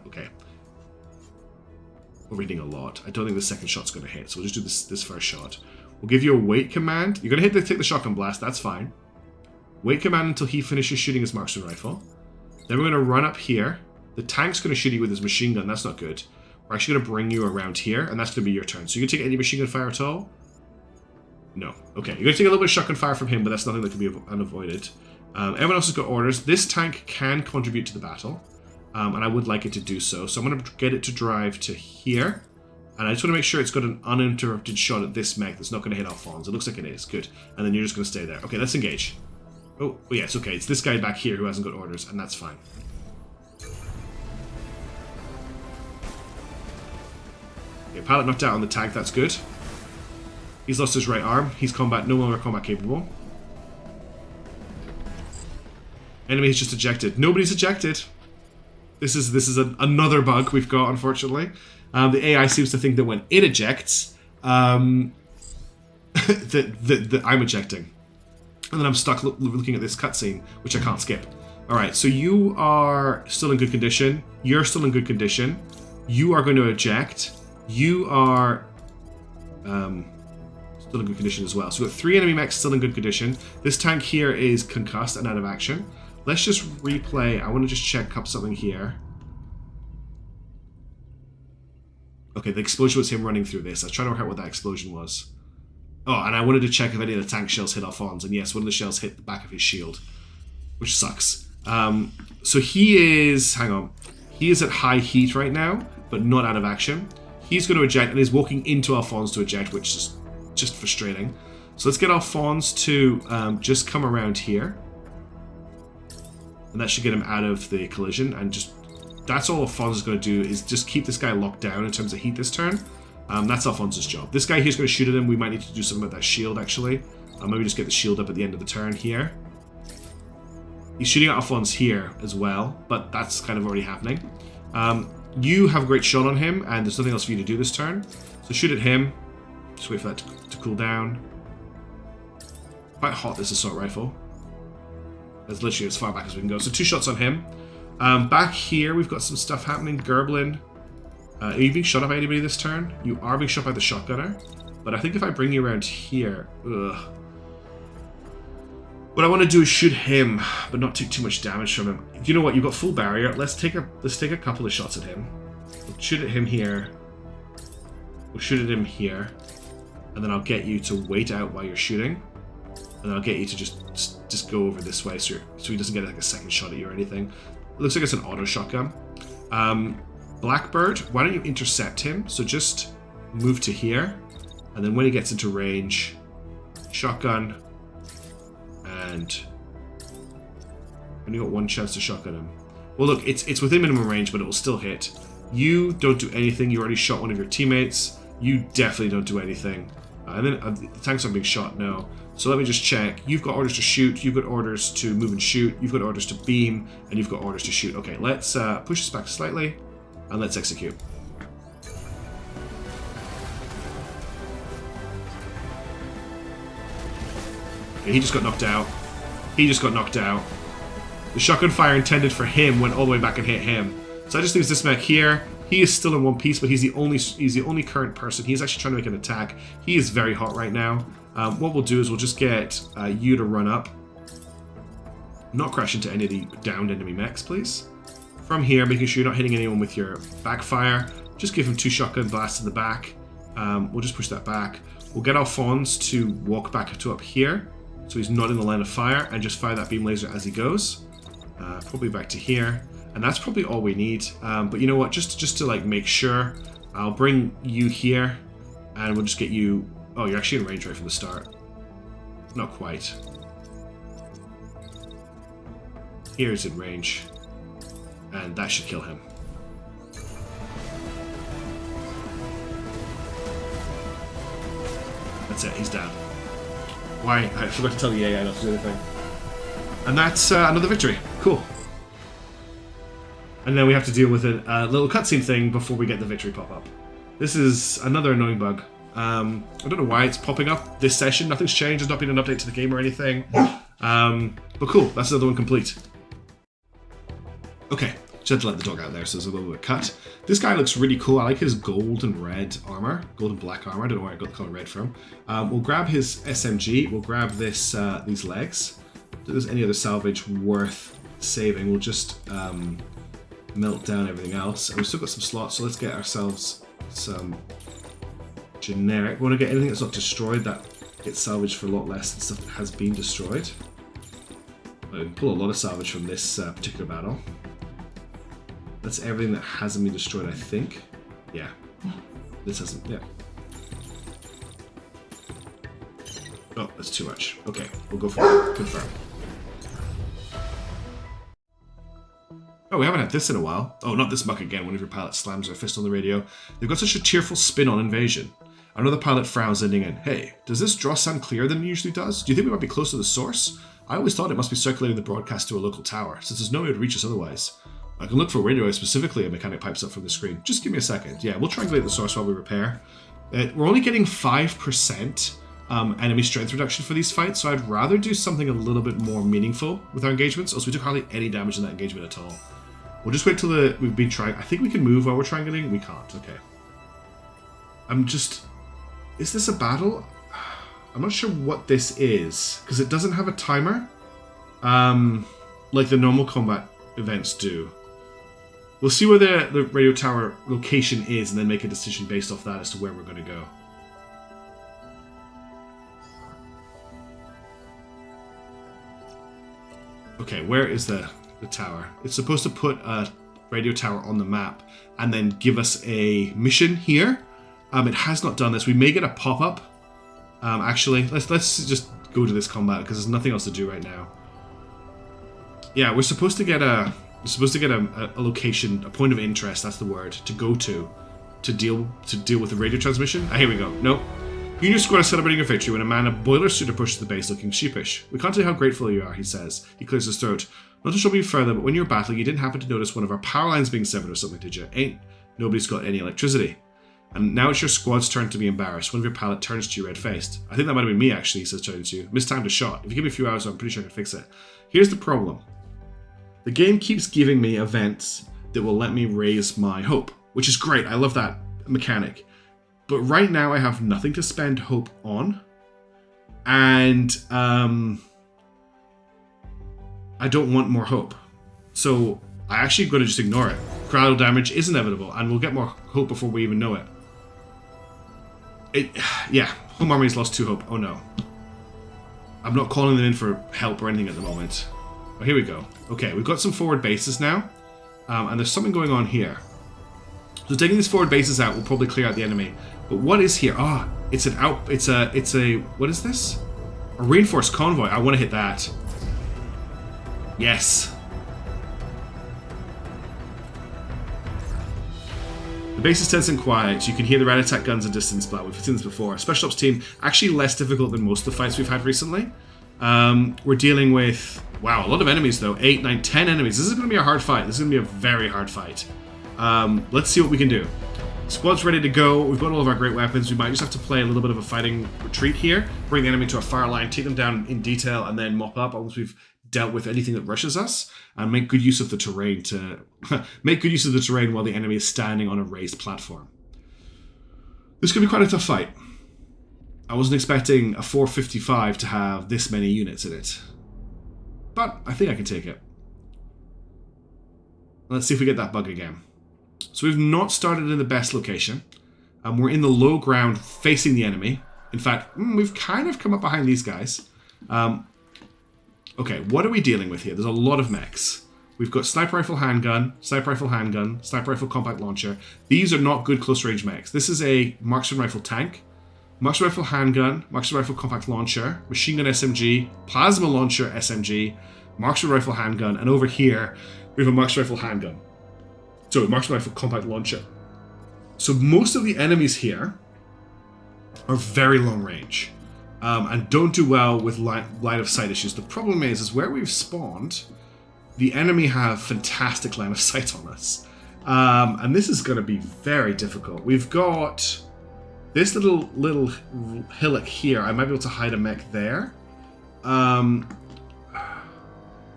Okay. Overheating a lot. I don't think the second shot's going to hit, so we'll just do this first shot. We'll give you a wait command. You're going to take the shotgun blast, that's fine. Wait command until he finishes shooting his marksman rifle. Then we're going to run up here. The tank's going to shoot you with his machine gun, that's not good. We're actually going to bring you around here, and that's going to be your turn. So you can take any machine gun fire at all? No. Okay, you're going to take a little bit of shotgun fire from him, but that's nothing that can be unavoided. Everyone else has got orders. This tank can contribute to the battle, and I would like it to do so. So I'm going to get it to drive to here, and I just want to make sure it's got an uninterrupted shot at this mech that's not going to hit Alphonse. It looks like it is. Good. And then you're just going to stay there. Okay, let's engage. Oh, yes, okay. It's this guy back here who hasn't got orders, and that's fine. Okay, pilot knocked out on the tank. That's good. He's lost his right arm. He's no longer combat capable. Enemy has just ejected. Nobody's ejected. This is another bug we've got, unfortunately. The AI seems to think that when it ejects, that I'm ejecting. And then I'm stuck looking at this cutscene, which I can't skip. Alright, so you are still in good condition. You're still in good condition. You are going to eject. You are still in good condition as well. So we've got 3 enemy mechs still in good condition. This tank here is concussed and out of action. Let's just replay. I want to just check up something here. Okay, the explosion was him running through this. I was trying to work out what that explosion was. Oh, and I wanted to check if any of the tank shells hit Alphonse. And yes, one of the shells hit the back of his shield, which sucks. So he is... Hang on. He is at high heat right now, but not out of action. He's going to eject and is walking into Alphonse to eject, which is just frustrating. So let's get Alphonse to just come around here. And that should get him out of the collision. And just that's all Alphonse is going to do is just keep this guy locked down in terms of heat this turn. That's Alphonse's job. This guy here's going to shoot at him. We might need to do something about that shield, actually. Maybe just get the shield up at the end of the turn here. He's shooting at Alphonse here as well, but that's kind of already happening. You have a great shot on him, and there's nothing else for you to do this turn. So shoot at him. Just wait for that to cool down. Quite hot, this assault rifle. That's literally as far back as we can go. So 2 shots on him. Back here, we've got some stuff happening. Gerblin. Are you being shot at by anybody this turn? You are being shot by the shotgunner. But I think if I bring you around here... Ugh. What I want to do is shoot him, but not take too much damage from him. You know what? You've got full barrier. Let's take a couple of shots at him. We'll shoot at him here. We'll shoot at him here. and then I'll get you to wait out while you're shooting, and then I'll get you to just go over this way so he doesn't get like a second shot at you or anything. It looks like it's an auto shotgun. Blackbird, why don't you intercept him? So just move to here, and then when he gets into range, shotgun, and only got one chance to shotgun him. Well, look, it's within minimum range, but it will still hit. You don't do anything. You already shot one of your teammates. You definitely don't do anything. And then the tanks are being shot now. So let me just check. You've got orders to shoot. You've got orders to move and shoot. You've got orders to beam, and you've got orders to shoot. Okay, let's push this back slightly, and let's execute. Okay, he just got knocked out. He just got knocked out. The shotgun fire intended for him went all the way back and hit him. So I just use this mech here. He is still in one piece, but he's the only current person. He's actually trying to make an attack. He is very hot right now. What we'll do is we'll just get you to run up. Not crash into any of the downed enemy mechs, please. From here, making sure you're not hitting anyone with your backfire. Just give him 2 shotgun blasts in the back. We'll just push that back. We'll get Alphonse to walk back to up here, so he's not in the line of fire, and just fire that beam laser as he goes. Probably back to here. And that's probably all we need. But you know what? Just to like make sure, I'll bring you here, and we'll just get you. Oh, you're actually in range right from the start. Not quite. Here's in range, and that should kill him. That's it. He's down. Why? I forgot to tell the AI not to do anything. And that's another victory. Cool. And then we have to deal with a little cutscene thing before we get the victory pop-up. This is another annoying bug. I don't know why it's popping up this session. Nothing's changed. There's not been an update to the game or anything. But cool. That's another one complete. Okay. Just had to let the dog out there, so there's a little bit of cut. This guy looks really cool. I like his gold and red armor. Gold and black armor. I don't know where I got the color red from. We'll grab his SMG. We'll grab this these legs. If there's any other salvage worth saving, we'll just melt down everything else. And we've still got some slots, so let's get ourselves some generic. We want to get anything that's not destroyed that gets salvaged for a lot less than stuff that has been destroyed. I can pull a lot of salvage from this particular battle. That's everything that hasn't been destroyed, I think. Yeah. This hasn't, yeah. Oh, that's too much. Okay, we'll go for it. Confirm. Oh, we haven't had this in a while. Oh, not this muck again. One of your pilots slams their fist on the radio. They've got such a cheerful spin on invasion. Another pilot frowns, ending in, "Hey, does this draw sound clearer than it usually does? Do you think we might be close to the source? I always thought it must be circulating the broadcast to a local tower, since there's no way to reach us otherwise. I can look for radio waves specifically," a mechanic pipes up from the screen. "Just give me a second." Yeah, we'll triangulate the source while we repair. We're only getting 5% enemy strength reduction for these fights, so I'd rather do something a little bit more meaningful with our engagements, else we took hardly any damage in that engagement at all. We'll just wait till we've been trying. I think we can move while we're triangulating. We can't. Okay. Is this a battle? I'm not sure what this is, because it doesn't have a timer, like the normal combat events do. We'll see where the radio tower location is, and then make a decision based off that as to where we're going to go. Okay, where is the tower? It's supposed to put a radio tower on the map and then give us a mission here. It has not done this. We may get a pop-up. Actually, let's just go to this combat because there's nothing else to do right now. Yeah, we're supposed to get a location, a point of interest. That's the word to go to deal with the radio transmission. Here we go. Nope. You and your squad are celebrating your victory when a man in a boiler suit approaches the base looking sheepish. "We can't tell you how grateful you are," he says. He clears his throat. "Not to trouble you further, but when you were battling, you didn't happen to notice one of our power lines being severed or something, did you? Ain't nobody's got any electricity. And now it's your squad's turn to be embarrassed." One of your pilot turns to you red-faced. "I think that might have been me, actually," he says, turning to you. "Mistimed a shot. If you give me a few hours, I'm pretty sure I can fix it." Here's the problem. The game keeps giving me events that will let me raise my hope, which is great. I love that mechanic. But right now I have nothing to spend hope on. And I don't want more hope. So I actually going to just ignore it. Collateral damage is inevitable, and we'll get more hope before we even know it. Yeah, Home army's lost 2 hope. Oh no. I'm not calling them in for help or anything at the moment. Oh, here we go. Okay, we've got some forward bases now. And there's something going on here. So taking these forward bases out will probably clear out the enemy. But what is here? Ah, it's a what is this? A reinforced convoy. I want to hit that. Yes. The base is tense and quiet. You can hear the rat attack guns at distance, but we've seen this before. Special Ops team, actually less difficult than most of the fights we've had recently. We're dealing with, wow, a lot of enemies though. 8, 9, 10 enemies. This is going to be a hard fight. This is going to be a very hard fight. Let's see what we can do. Squad's ready to go. We've got all of our great weapons. We might just have to play a little bit of a fighting retreat here. Bring the enemy to a fire line, take them down in detail, and then mop up once we've dealt with anything that rushes us, and make good use of the terrain to make good use of the terrain while the enemy is standing on a raised platform. This could be quite a tough fight. I wasn't expecting a 455 to have this many units in it, but I think I can take it. Let's see if we get that bug again. So we've not started in the best location. We're in the low ground facing the enemy. In fact, we've kind of come up behind these guys. Okay, what are we dealing with here? There's a lot of mechs. We've got sniper rifle handgun, sniper rifle handgun, sniper rifle compact launcher. These are not good close range mechs. This is a marksman rifle tank, marksman rifle handgun, marksman rifle compact launcher, machine gun SMG, plasma launcher SMG, marksman rifle handgun, and over here we have a marksman rifle handgun. So marksman rifle compact launcher. So most of the enemies here are very long range. And don't do well with line of sight issues. The problem is where we've spawned, the enemy have fantastic line of sight on us. And this is going to be very difficult. We've got this little hillock here. I might be able to hide a mech there. But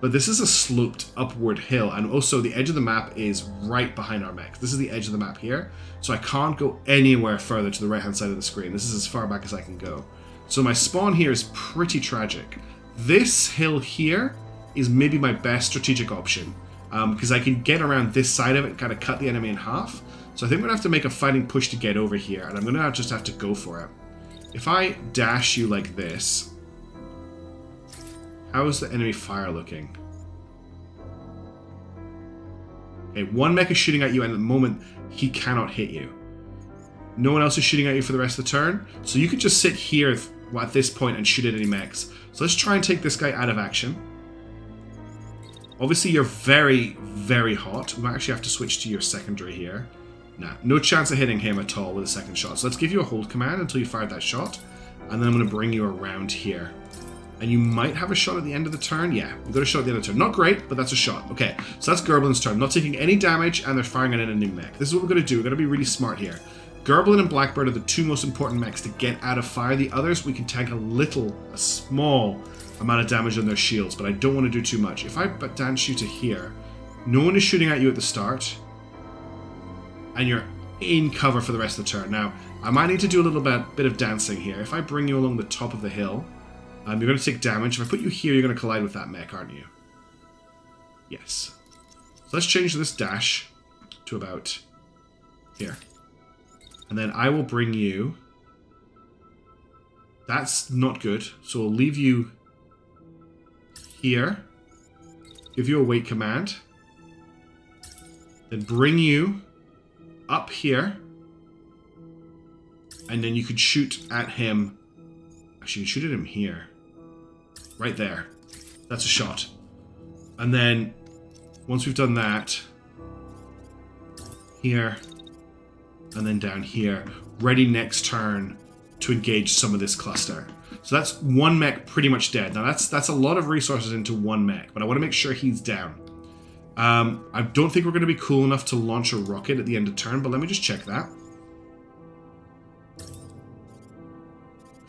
this is a sloped upward hill. And also the edge of the map is right behind our mech. This is the edge of the map here. So I can't go anywhere further to the right-hand side of the screen. This is as far back as I can go. So my spawn here is pretty tragic. This hill here is maybe my best strategic option, because I can get around this side of it and kind of cut the enemy in half. So I think we're going to have to make a fighting push to get over here, and I'm going to just have to go for it. If I dash you like this, how is the enemy fire looking? Okay, one mech is shooting at you, and at the moment, he cannot hit you. No one else is shooting at you for the rest of the turn, so you could just sit here at this point and shoot at any mechs. So let's try and take this guy out of action. Obviously, you're very, very hot. We might actually have to switch to your secondary here. Nah, no chance of hitting him at all with a second shot. So let's give you a hold command until you fired that shot, and then I'm going to bring you around here. And you might have a shot at the end of the turn. Yeah, we've got a shot at the end of the turn. Not great, but that's a shot. Okay, so that's Gerblin's turn. Not taking any damage, and they're firing at an enemy mech. This is what we're going to do. We're going to be really smart here. Gerblin and Blackbird are the two most important mechs to get out of fire. The others, we can tank a small amount of damage on their shields, but I don't want to do too much. If I dance you to here, no one is shooting at you at the start, and you're in cover for the rest of the turn. Now, I might need to do a little bit of dancing here. If I bring you along the top of the hill, you're going to take damage. If I put you here, you're going to collide with that mech, aren't you? Yes. So let's change this dash to about here. And then I will bring you... That's not good. So I'll leave you here. Give you a wait command. Then bring you up here. And then you could shoot at him. Actually, you shoot at him here. Right there. That's a shot. And then, once we've done that, here... and then down here, ready next turn to engage some of this cluster. So that's one mech pretty much dead. Now that's a lot of resources into one mech, but I want to make sure he's down. I don't think we're going to be cool enough to launch a rocket at the end of turn, but let me just check that.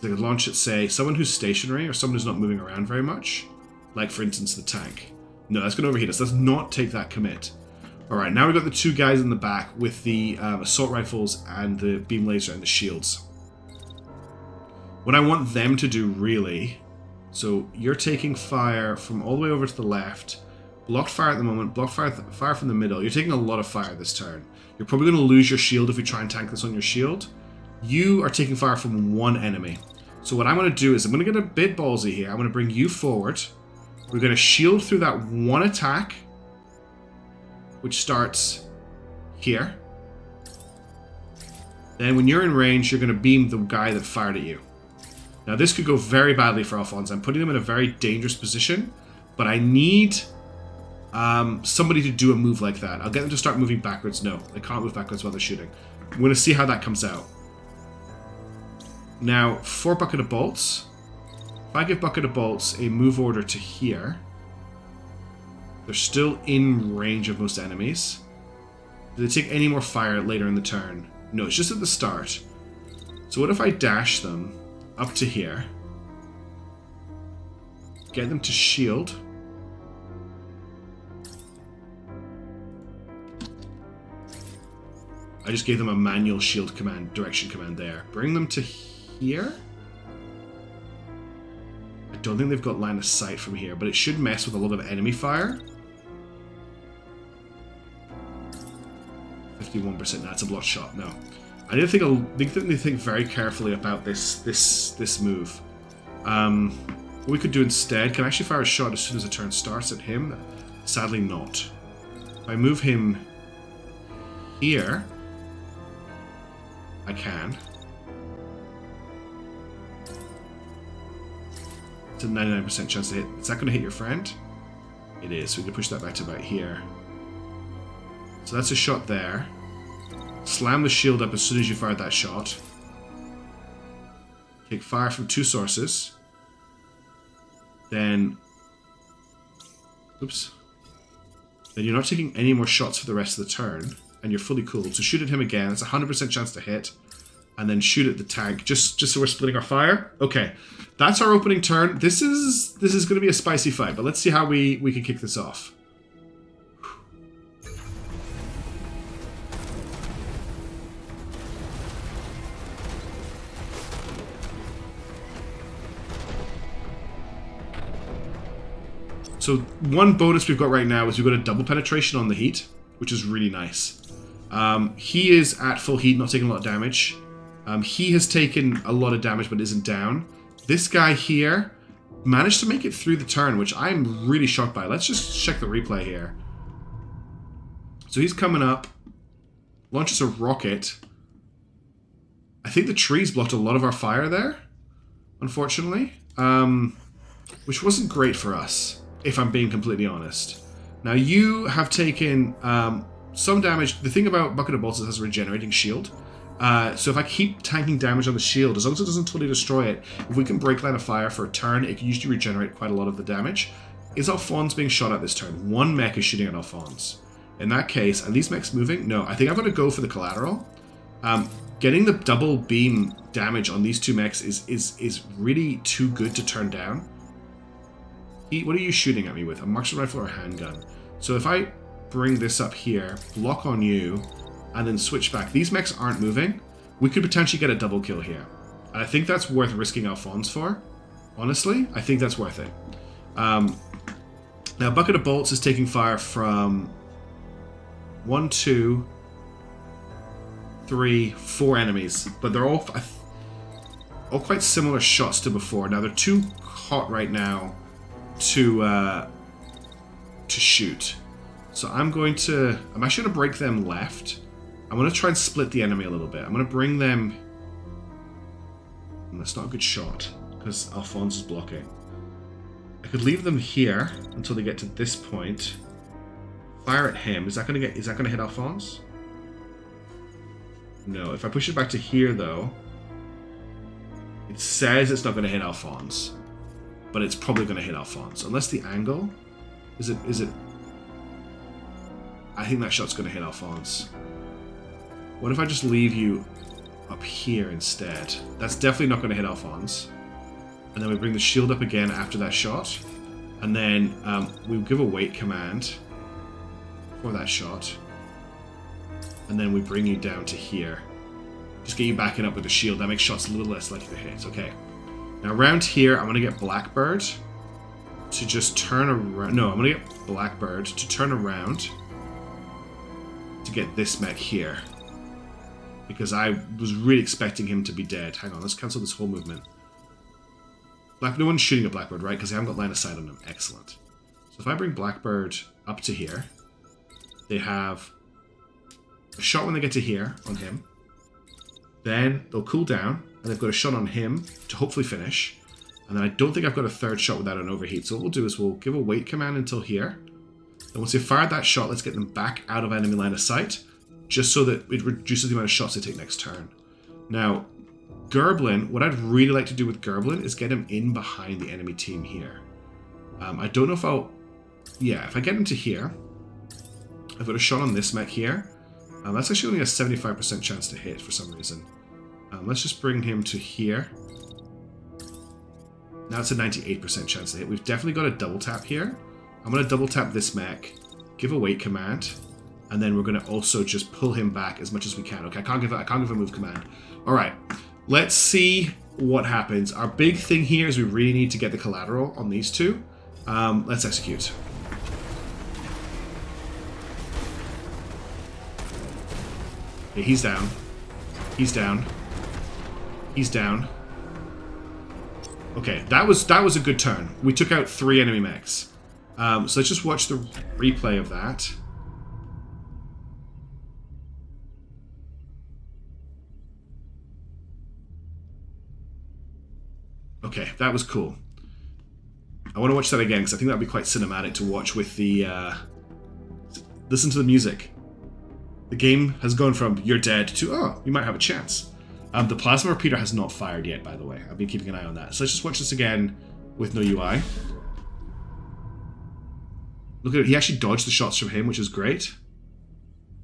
They could launch it, say, someone who's stationary or someone who's not moving around very much. Like, for instance, the tank. No, that's going to overheat us. Let's not take that commit. Alright, now we've got the two guys in the back with the assault rifles and the beam laser and the shields. What I want them to do, really... So, you're taking fire from all the way over to the left. Blocked fire at the moment, blocked fire from the middle. You're taking a lot of fire this turn. You're probably going to lose your shield if you try and tank this on your shield. You are taking fire from one enemy. So what I'm going to do is I'm going to get a bit ballsy here. I'm going to bring you forward. We're going to shield through that one attack, which starts here. Then when you're in range, you're going to beam the guy that fired at you. Now this could go very badly for Alphonse. I'm putting them in a very dangerous position, but I need somebody to do a move like that. I'll get them to start moving backwards. No, they can't move backwards while they're shooting. I'm going to see how that comes out. Now, for Bucket of Bolts, if I give Bucket of Bolts a move order to here, they're still in range of most enemies. Do they take any more fire later in the turn? No, it's just at the start. So what if I dash them up to here, get them to shield, I just gave them a manual shield command, direction command there. Bring them to here. I don't think they've got line of sight from here, but it should mess with a lot of enemy fire. 51%. That's a block shot. No, I need to think very carefully about this move. What we could do instead, can I actually fire a shot as soon as the turn starts at him? Sadly, not. If I move him here, I can. It's a 99% chance to hit. Is that going to hit your friend? It is. So we can push that back to about here. So that's a shot there. Slam the shield up as soon as you fired that shot. Take fire from two sources. Then... Oops. Then you're not taking any more shots for the rest of the turn. And you're fully cooled. So shoot at him again. It's a 100% chance to hit. And then shoot at the tank. Just so we're splitting our fire. Okay. That's our opening turn. This is going to be a spicy fight. But let's see how we can kick this off. So one bonus we've got right now is we've got a double penetration on the heat, which is really nice. He is at full heat, not taking a lot of damage. He has taken a lot of damage but isn't down. This guy here managed to make it through the turn, which I'm really shocked by. Let's just check the replay here. So he's coming up, launches a rocket. I think the trees blocked a lot of our fire there, unfortunately, which wasn't great for us, if I'm being completely honest. Now you have taken some damage. The thing about Bucket of Bolts is it has a regenerating shield. So if I keep tanking damage on the shield, as long as it doesn't totally destroy it, if we can break line of fire for a turn, it can usually regenerate quite a lot of the damage. Is Alphonse being shot at this turn? One mech is shooting at Alphonse. In that case, are these mechs moving? No, I think I'm going to go for the collateral. Getting the double beam damage on these two mechs is really too good to turn down. What are you shooting at me with? A marksman rifle or a handgun? So if I bring this up here, block on you, and then switch back. These mechs aren't moving. We could potentially get a double kill here. And I think that's worth risking Alphonse for. Honestly, I think that's worth it. Now, Bucket of Bolts is taking fire from 1, 2, 3, 4 enemies. But they're all quite similar shots to before. Now, they're too hot right now to shoot. So I'm actually going to break them left. I'm going to try and split the enemy a little bit. I'm going to bring them... And that's not a good shot, because Alphonse is blocking. I could leave them here until they get to this point. Fire at him. Is that going to hit Alphonse? No. If I push it back to here, though, it says it's not going to hit Alphonse. But it's probably going to hit Alphonse. Unless the angle... Is it... I think that shot's going to hit Alphonse. What if I just leave you up here instead? That's definitely not going to hit Alphonse. And then we bring the shield up again after that shot. And then we give a wait command for that shot. And then we bring you down to here. Just get you backing up with the shield. That makes shots a little less likely to hit. Okay. Now around here, I'm going to get Blackbird to just turn around. No, I'm going to get Blackbird to turn around to get this mech here. because I was really expecting him to be dead. Hang on, let's cancel this whole movement. No one's shooting at Blackbird, right? Because I haven't got line of sight on him. Excellent. So if I bring Blackbird up to here, they have a shot when they get to here on him. Then they'll cool down, and they've got a shot on him to hopefully finish. And then I don't think I've got a third shot without an overheat. So what we'll do is we'll give a wait command until here. And once they've fired that shot, let's get them back out of enemy line of sight, just so that it reduces the amount of shots they take next turn. Now, Gerblin, what I'd really like to do with Gerblin is get him in behind the enemy team here. I don't know if I'll... Yeah, if I get him to here, I've got a shot on this mech here. That's actually only a 75% chance to hit for some reason. Let's just bring him to here. Now it's a 98% chance to hit. We've definitely got a double tap here. I'm going to double tap this mech, give a wait command, and then we're going to also just pull him back as much as we can. Okay, I can't give a move command. All right, let's see what happens. Our big thing here is we really need to get the collateral on these two. Let's execute. Okay, he's down. He's down. He's down. Okay, that was a good turn. We took out 3 enemy mechs. So let's just watch the replay of that. Okay, that was cool. I want to watch that again because I think that would be quite cinematic to watch with the... Listen to the music. The game has gone from you're dead to, oh, you might have a chance. The plasma repeater has not fired yet, by the way. I've been keeping an eye on that. So let's just watch this again with no UI. Look at it. He actually dodged the shots from him, which is great.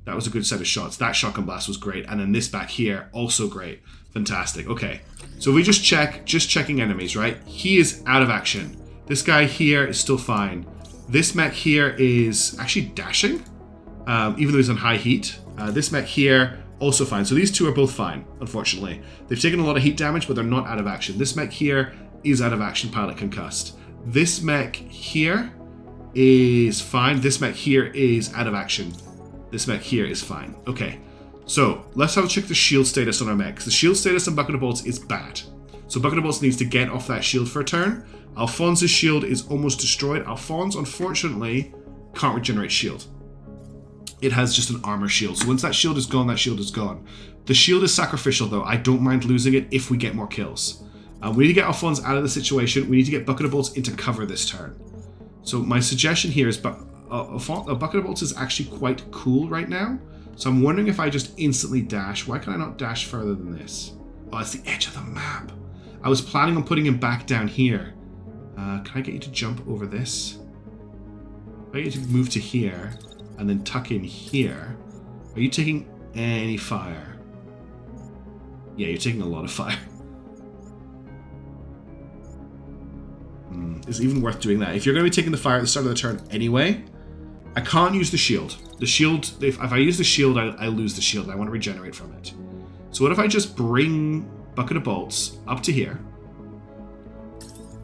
That was a good set of shots. That shotgun blast was great. And then this back here, also great. Fantastic. Okay. So if we just checking enemies, right? He is out of action. This guy here is still fine. This mech here is actually dashing, even though he's on high heat. This mech here, also fine. So these two are both fine, unfortunately. They've taken a lot of heat damage, but they're not out of action. This mech here is out of action, pilot concussed. This mech here is fine. This mech here is out of action. This mech here is fine. Okay, so let's have a check the shield status on our mechs. The shield status on Bucket of Bolts is bad. So Bucket of Bolts needs to get off that shield for a turn. Alphonse's shield is almost destroyed. Alphonse, unfortunately, can't regenerate shield. It has just an armor shield. So once that shield is gone, that shield is gone. The shield is sacrificial, though. I don't mind losing it if we get more kills. We need to get Alphonse out of the situation. We need to get Bucket of Bolts into cover this turn. So my suggestion here is a Bucket of Bolts is actually quite cool right now. So I'm wondering if I just instantly dash. Why can I not dash further than this? Oh, it's the edge of the map. I was planning on putting him back down here. Can I get you to jump over this? If I get you to move to here and then tuck in here. Are you taking any fire? Yeah, you're taking a lot of fire. Is it even worth doing that? If you're going to be taking the fire at the start of the turn anyway, I can't use the shield. The shield, if I use the shield, I lose the shield. I want to regenerate from it. So what if I just bring Bucket of Bolts up to here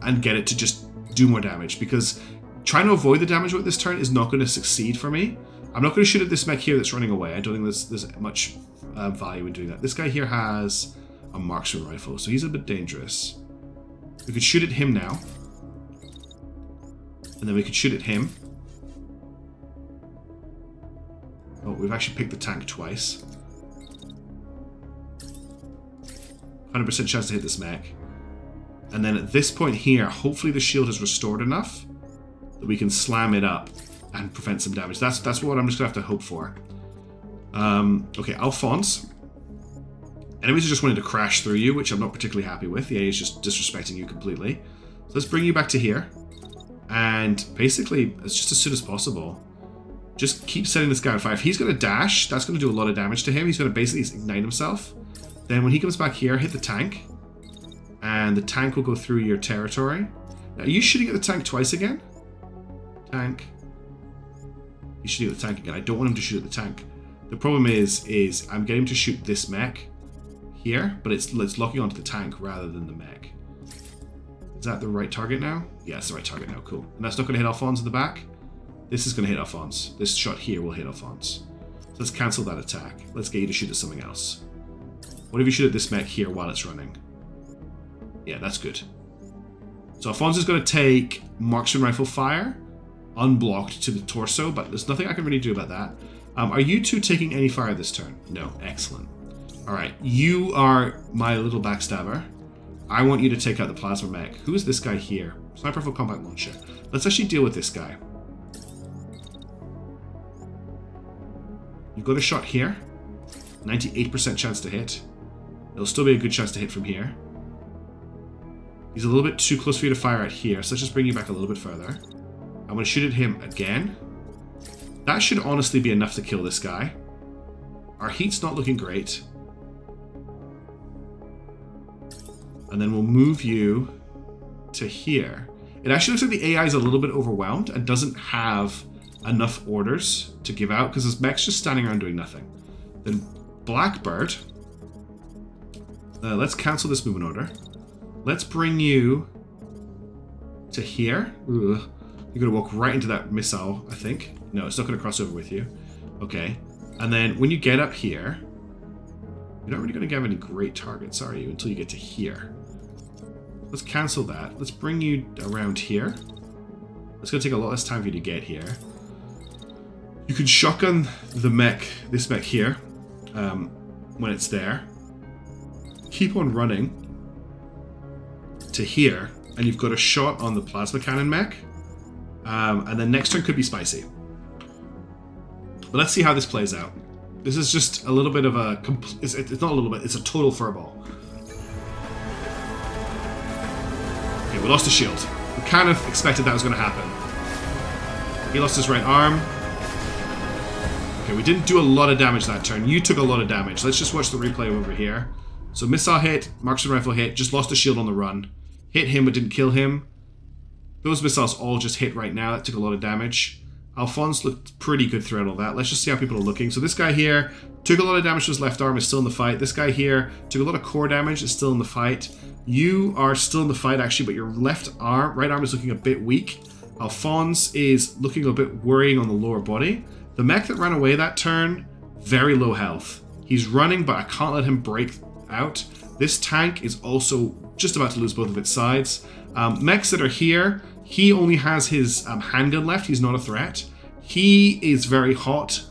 and get it to just do more damage? Because trying to avoid the damage with this turn is not going to succeed for me. I'm not going to shoot at this mech here that's running away. I don't think there's much value in doing that. This guy here has a marksman rifle, so he's a bit dangerous. We could shoot at him now. And then we could shoot at him. Oh, we've actually picked the tank twice. 100% chance to hit this mech. And then at this point here, hopefully the shield is restored enough that we can slam it up and prevent some damage. That's what I'm just going to have to hope for. Okay, Alphonse. Enemies are just wanting to crash through you, which I'm not particularly happy with. The AA is just disrespecting you completely. So let's bring you back to here. And basically, it's just as soon as possible. Just keep setting this guy on fire. If he's going to dash, that's going to do a lot of damage to him. He's going to basically ignite himself. Then when he comes back here, hit the tank. And the tank will go through your territory. Now, are you shooting at the tank twice again? Tank. He's shooting at the tank again. I don't want him to shoot at the tank. The problem is I'm getting him to shoot this mech here, but it's locking onto the tank rather than the mech. Is that the right target now? Yeah, it's the right target now. Cool. And that's not going to hit Alphonse in the back. This is going to hit Alphonse. This shot here will hit Alphonse. So let's cancel that attack. Let's get you to shoot at something else. What if you shoot at this mech here while it's running? Yeah, that's good. So Alphonse is going to take marksman rifle fire, unblocked to the torso, but there's nothing I can really do about that. Are you two taking any fire this turn? No. Excellent. Alright, you are my little backstabber. I want you to take out the plasma mech. Who is this guy here? Sniper rifle combat launcher. Let's actually deal with this guy. You've got a shot here. 98% chance to hit. It'll still be a good chance to hit from here. He's a little bit too close for you to fire at here, so let's just bring you back a little bit further. I'm going to shoot at him again. That should honestly be enough to kill this guy. Our heat's not looking great. And then we'll move you to here. It actually looks like the AI is a little bit overwhelmed and doesn't have enough orders to give out because his mech's just standing around doing nothing. Then Blackbird. Let's cancel this movement order. Let's bring you to here. Ugh. You're going to walk right into that missile, I think. No, it's not going to cross over with you. Okay. And then when you get up here, you're not really going to have any great targets, are you? Until you get to here. Let's cancel that. Let's bring you around here. It's going to take a lot less time for you to get here. You can shotgun the mech, this mech here, when it's there. Keep on running to here, and you've got a shot on the plasma cannon mech. And then next turn could be spicy. But let's see how this plays out. This is just a little bit of a... It's not a little bit, it's a total furball. Okay, we lost a shield. We kind of expected that was going to happen. He lost his right arm. Okay, we didn't do a lot of damage that turn. You took a lot of damage. Let's just watch the replay over here. So missile hit, marksman rifle hit, just lost a shield on the run. Hit him but didn't kill him. Those missiles all just hit right now. That took a lot of damage. Alphonse looked pretty good throughout all that. Let's just see how people are looking. So this guy here took a lot of damage to his left arm, is still in the fight. This guy here took a lot of core damage, is still in the fight. You are still in the fight actually, but your right arm is looking a bit weak. Alphonse is looking a bit worrying on the lower body. The mech that ran away that turn, very low health. He's running, but I can't let him break out. This tank is also just about to lose both of its sides. Mechs that are here, he only has his handgun left. He's not a threat. He is very hot.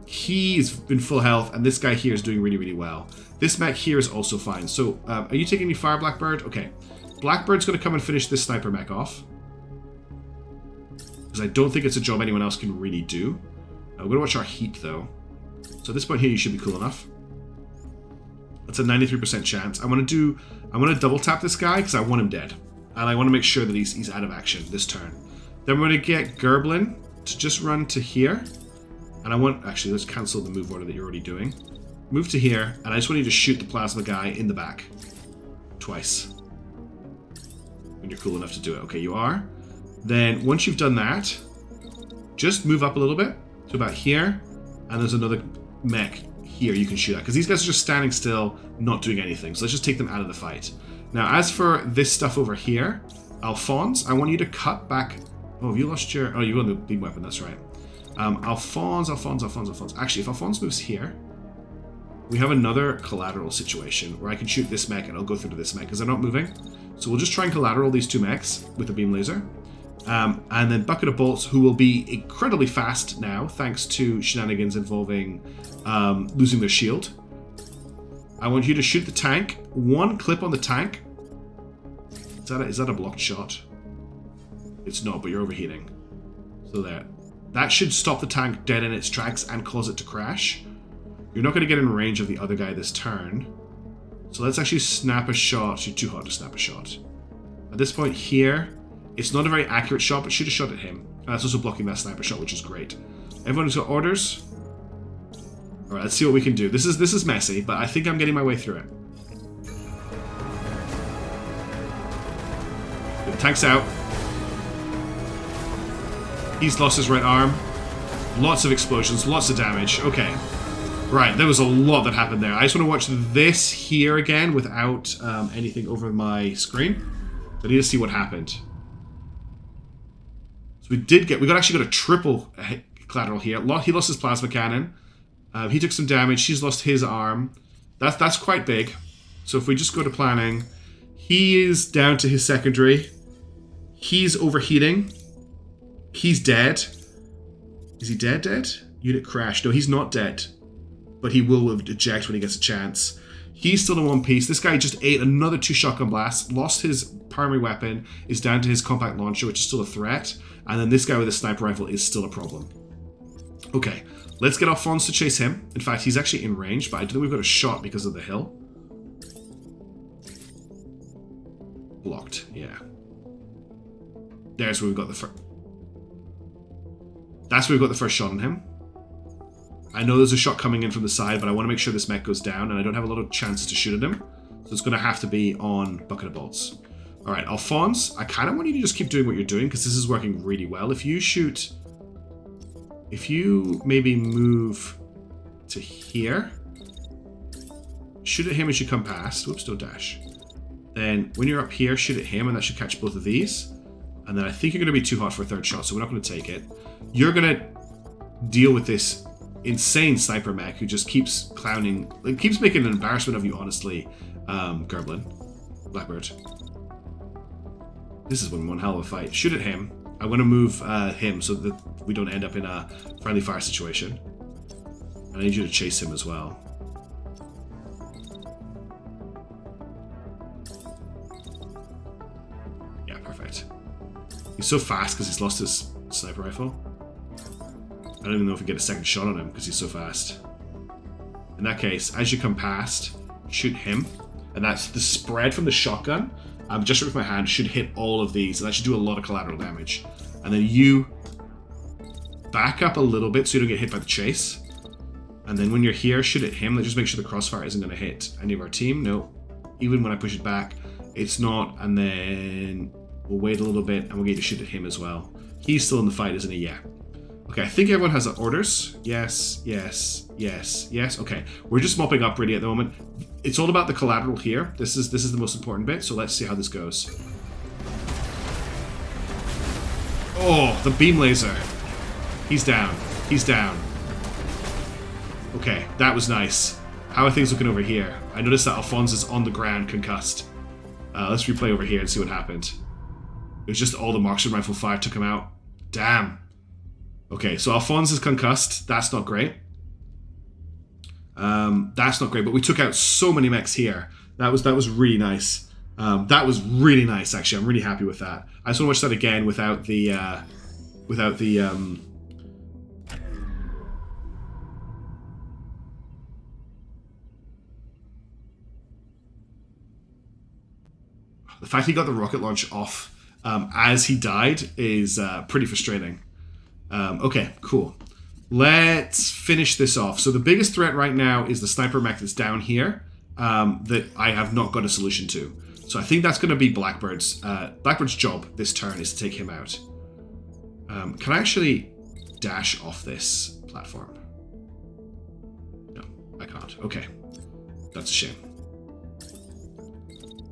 He's in full health, and this guy here is doing really, really well. This mech here is also fine. So, are you taking any fire, Blackbird? Okay. Blackbird's going to come and finish this sniper mech off. Because I don't think it's a job anyone else can really do. We're going to watch our heat, though. So at this point here, you should be cool enough. That's a 93% chance. I want to double tap this guy because I want him dead. And I want to make sure that he's out of action this turn. Then we're going to get Gerblin to just run to here. And I want... Actually, let's cancel the move order that you're already doing. Move to here, and I just want you to shoot the plasma guy in the back. Twice. When you're cool enough to do it. Okay, you are. Then, once you've done that, just move up a little bit to about here. And there's another mech here you can shoot at. Because these guys are just standing still, not doing anything. So let's just take them out of the fight. Now, as for this stuff over here, Alphonse, I want you to cut back... Oh, have you lost your... Oh, you got the beam weapon, that's right. Alphonse. Actually, if Alphonse moves here, we have another collateral situation where I can shoot this mech and I'll go through to this mech because they're not moving. So we'll just try and collateral these two mechs with the beam laser. And then Bucket of Bolts, who will be incredibly fast now, thanks to shenanigans involving losing their shield. I want you to shoot the tank. One clip on the tank. Is that a blocked shot? It's not, but you're overheating. So there. That should stop the tank dead in its tracks and cause it to crash. You're not going to get in range of the other guy this turn. So let's actually snap a shot. You're too hot to snap a shot. At this point here, it's not a very accurate shot, but shoot a shot at him. And that's also blocking that sniper shot, which is great. Everyone who's got orders? Alright, let's see what we can do. This is messy, but I think I'm getting my way through it. The tank's out. He's lost his right arm. Lots of explosions, lots of damage. Okay. Right, there was a lot that happened there. I just want to watch this here again without anything over my screen. I need to see what happened. So we actually got a triple collateral here. He lost his plasma cannon. He took some damage. She's lost his arm. That's quite big. So if we just go to planning, he is down to his secondary. He's overheating. He's dead. Is he dead? Unit crash. No, he's not dead. But he will eject when he gets a chance. He's still in one piece. This guy just ate another 2 shotgun blasts, lost his primary weapon, is down to his compact launcher, which is still a threat. And then this guy with a sniper rifle is still a problem. Okay, let's get Alphonse to chase him. In fact, he's actually in range, but I don't think we've got a shot because of the hill. Blocked, yeah. There's where we've got the first... That's where we've got the first shot on him. I know there's a shot coming in from the side, but I want to make sure this mech goes down, and I don't have a lot of chances to shoot at him. So it's going to have to be on Bucket of Bolts. Alright, Alphonse, I kind of want you to just keep doing what you're doing, because this is working really well. If you shoot... If you maybe move to here, shoot at him as you come past. Whoops, don't dash. Then when you're up here, shoot at him, and that should catch both of these. And then I think you're going to be too hot for a third shot, so we're not going to take it. You're going to deal with this insane sniper mech who just keeps clowning, like, keeps making an embarrassment of you, honestly. Gerblin. Blackbird. This is one hell of a fight. Shoot at him. I want to move him so that we don't end up in a friendly fire situation. And I need you to chase him as well. Yeah, perfect. He's so fast because he's lost his sniper rifle. I don't even know if we get a second shot on him because he's so fast. In that case, as you come past, shoot him. And that's the spread from the shotgun. Just with my hand, should hit all of these. And that should do a lot of collateral damage. And then you back up a little bit so you don't get hit by the chase. And then when you're here, shoot at him. Just make sure the crossfire isn't going to hit any of our team. No. Even when I push it back, it's not. And then we'll wait a little bit and we'll get you to shoot at him as well. He's still in the fight, isn't he? Yeah. Okay, I think everyone has orders. Yes, yes, yes, yes. Okay, we're just mopping up really at the moment. It's all about the collateral here. This is the most important bit, so let's see how this goes. Oh, the beam laser. He's down. He's down. Okay, that was nice. How are things looking over here? I noticed that Alphonse is on the ground, concussed. Let's replay over here and see what happened. It was just all the marksman rifle fire took him out. Damn. Okay, so Alphonse is concussed. That's not great. That's not great, but we took out so many mechs here. That was really nice. That was really nice, actually. I'm really happy with that. I just want to watch that again without the the fact he got the rocket launch off as he died is pretty frustrating. Okay, cool. Let's finish this off. So the biggest threat right now is the sniper mech that's down here that I have not got a solution to. So I think that's going to be Blackbird's job this turn is to take him out. Can I actually dash off this platform? No, I can't. Okay, that's a shame.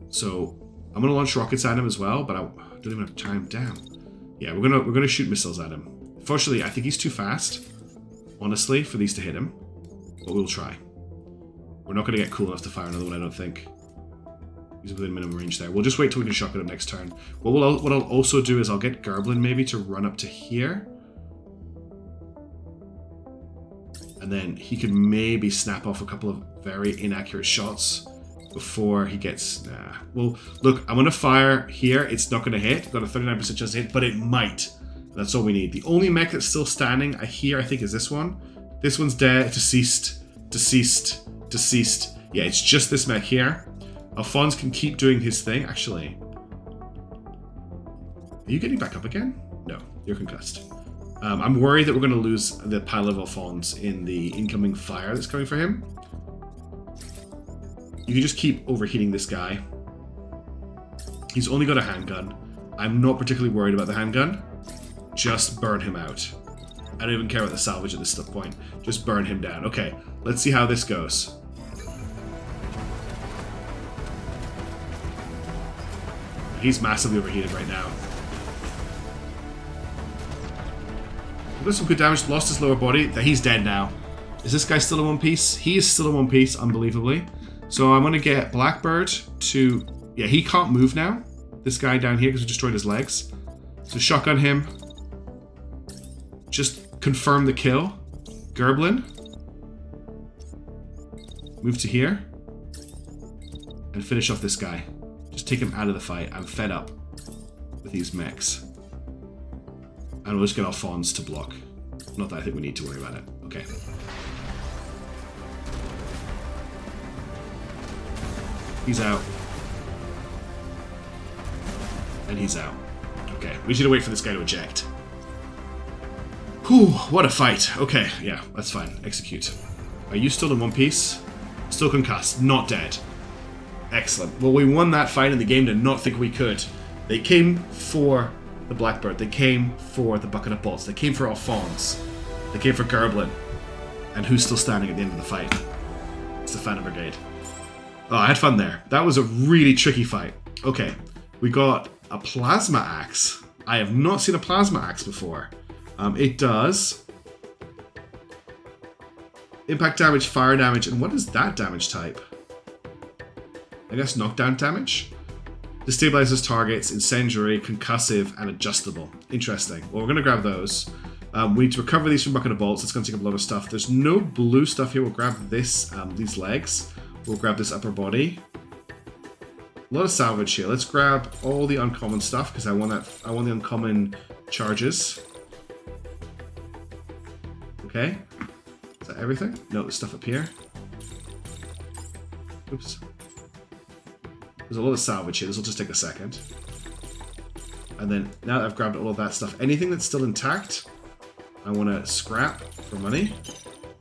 So I'm going to launch rockets at him as well, but I don't even have time. Damn. Yeah, we're gonna shoot missiles at him. Fortunately, I think he's too fast, honestly, for these to hit him. But we'll try. We're not going to get cool enough to fire another one, I don't think. He's within minimum range there. We'll just wait till we can shotgun him next turn. What I'll also do is I'll get Gerblin maybe to run up to here. And then he could maybe snap off a couple of very inaccurate shots before he gets... Nah. Well, look, I'm going to fire here. It's not going to hit. I've got a 39% chance to hit, but it might. That's all we need. The only mech that's still standing I think is this one. This one's dead. Deceased. Deceased. Deceased. Yeah, it's just this mech here. Alphonse can keep doing his thing. Actually, are you getting back up again? No, you're concussed. I'm worried that we're going to lose the pilot of Alphonse in the incoming fire that's coming for him. You can just keep overheating this guy. He's only got a handgun. I'm not particularly worried about the handgun. Just burn him out. I don't even care about the salvage at this point. Just burn him down. Okay, let's see how this goes. He's massively overheated right now. Got some good damage. Lost his lower body. He's dead now. Is this guy still in one piece? He is still in one piece, unbelievably. So I'm going to get Blackbird to... Yeah, he can't move now. This guy down here because we destroyed his legs. So shotgun him. Just confirm the kill. Gerblin. Move to here. And finish off this guy. Just take him out of the fight. I'm fed up with these mechs. And we'll just get our fawns to block. Not that I think we need to worry about it. Okay. He's out. And he's out. Okay, we just need to wait for this guy to eject. Whew, what a fight. Okay, yeah, that's fine. Execute. Are you still in one piece? Still concussed, not dead. Excellent. Well, we won that fight and the game did not think we could. They came for the Blackbird. They came for the bucket of bolts. They came for our fawns. They came for Gerblin. And who's still standing at the end of the fight? It's the Phantom Brigade. Oh, I had fun there. That was a really tricky fight. Okay, we got a plasma axe. I have not seen a plasma axe before. It does impact damage, fire damage, and what is that damage type? I guess knockdown damage? Destabilizes targets, incendiary, concussive, and adjustable. Interesting. Well, we're going to grab those. We need to recover these from Bucket of Bolts. It's going to take a lot of stuff. There's no blue stuff here. We'll grab this, these legs. We'll grab this upper body. A lot of salvage here. Let's grab all the uncommon stuff because I want the uncommon charges. Okay. Is that everything? No, there's stuff up here. Oops. There's a lot of salvage here. This will just take a second. And then now that I've grabbed all of that stuff, anything that's still intact, I want to scrap for money.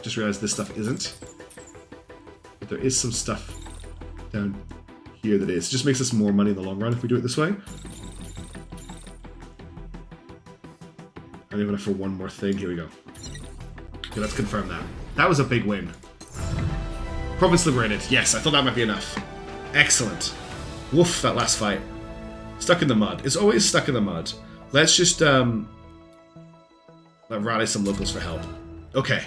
Just realized this stuff isn't. But there is some stuff down here that is. It just makes us more money in the long run if we do it this way. And even for one more thing, here we go. Okay, let's confirm that. That was a big win. Province liberated. Yes, I thought that might be enough. Excellent. Woof, that last fight. Stuck in the mud. It's always stuck in the mud. Let's just rally some locals for help. Okay.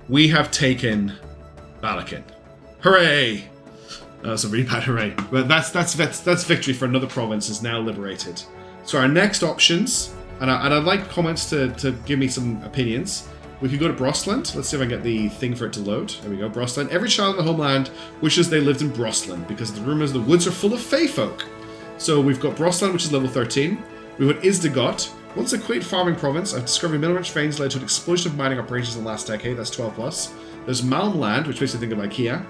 We have taken Balakin. Hooray! That was a really bad hooray. But that's victory for another province is now liberated. So our next options, and I'd like comments to give me some opinions. We could go to Brosland. Let's see if I can get the thing for it to load. There we go, Brosland. Every child in the homeland wishes they lived in Brosland because the rumors the woods are full of fey folk. So we've got Brosland, which is level 13. We've got Isdagot. Once a quaint farming province, I've discovered mineral-rich veins led to an explosion of mining operations in the last decade. That's 12 plus. There's Malmland, which makes me think of IKEA.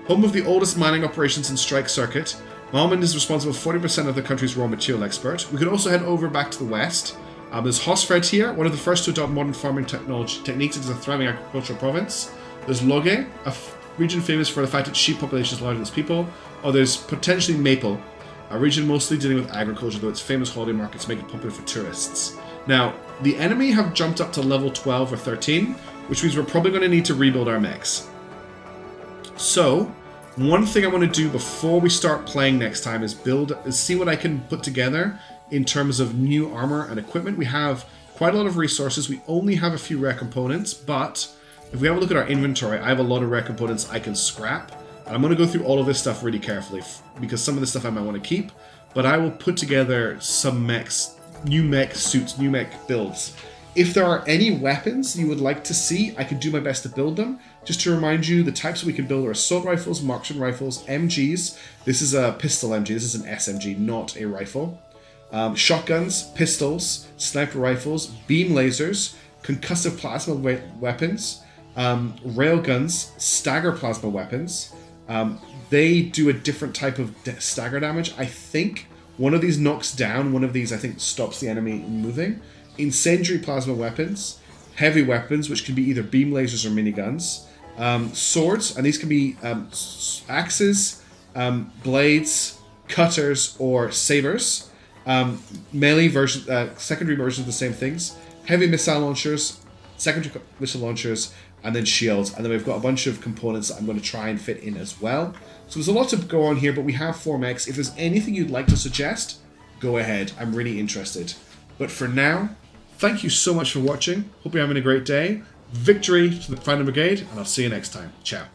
Home of the oldest mining operations in Strike Circuit. Malmland is responsible for 40% of the country's raw material export. We could also head over back to the west. There's Hosfred here, one of the first to adopt modern farming techniques. It is a thriving agricultural province. There's Loge, a region famous for the fact that sheep population is larger than its people. Or there's potentially Maple, a region mostly dealing with agriculture, though its famous holiday markets make it popular for tourists. Now, the enemy have jumped up to level 12 or 13, which means we're probably going to need to rebuild our mechs. So, one thing I want to do before we start playing next time is see what I can put together in terms of new armor and equipment. We have quite a lot of resources. We only have a few rare components, but if we have a look at our inventory, I have a lot of rare components I can scrap. And I'm going to go through all of this stuff really carefully because some of this stuff I might want to keep, but I will put together some mechs, new mech suits, new mech builds. If there are any weapons you would like to see, I can do my best to build them. Just to remind you, the types we can build are assault rifles, marksman rifles, MGs. This is a pistol MG. This is an SMG, not a rifle. Shotguns, pistols, sniper rifles, beam lasers, concussive plasma weapons, railguns, stagger plasma weapons. They do a different type of stagger damage. I think one of these knocks down, one of these I think stops the enemy moving. Incendiary plasma weapons, heavy weapons, which can be either beam lasers or miniguns, swords, and these can be axes, blades, cutters, or sabers. Melee version, secondary versions of the same things. Heavy missile launchers, secondary missile launchers, and then shields. And then we've got a bunch of components that I'm going to try and fit in as well. So there's a lot to go on here, but we have 4 mechs. If there's anything you'd like to suggest, go ahead. I'm really interested. But for now, thank you so much for watching. Hope you're having a great day. victory to the Final Brigade, and I'll see you next time. Ciao.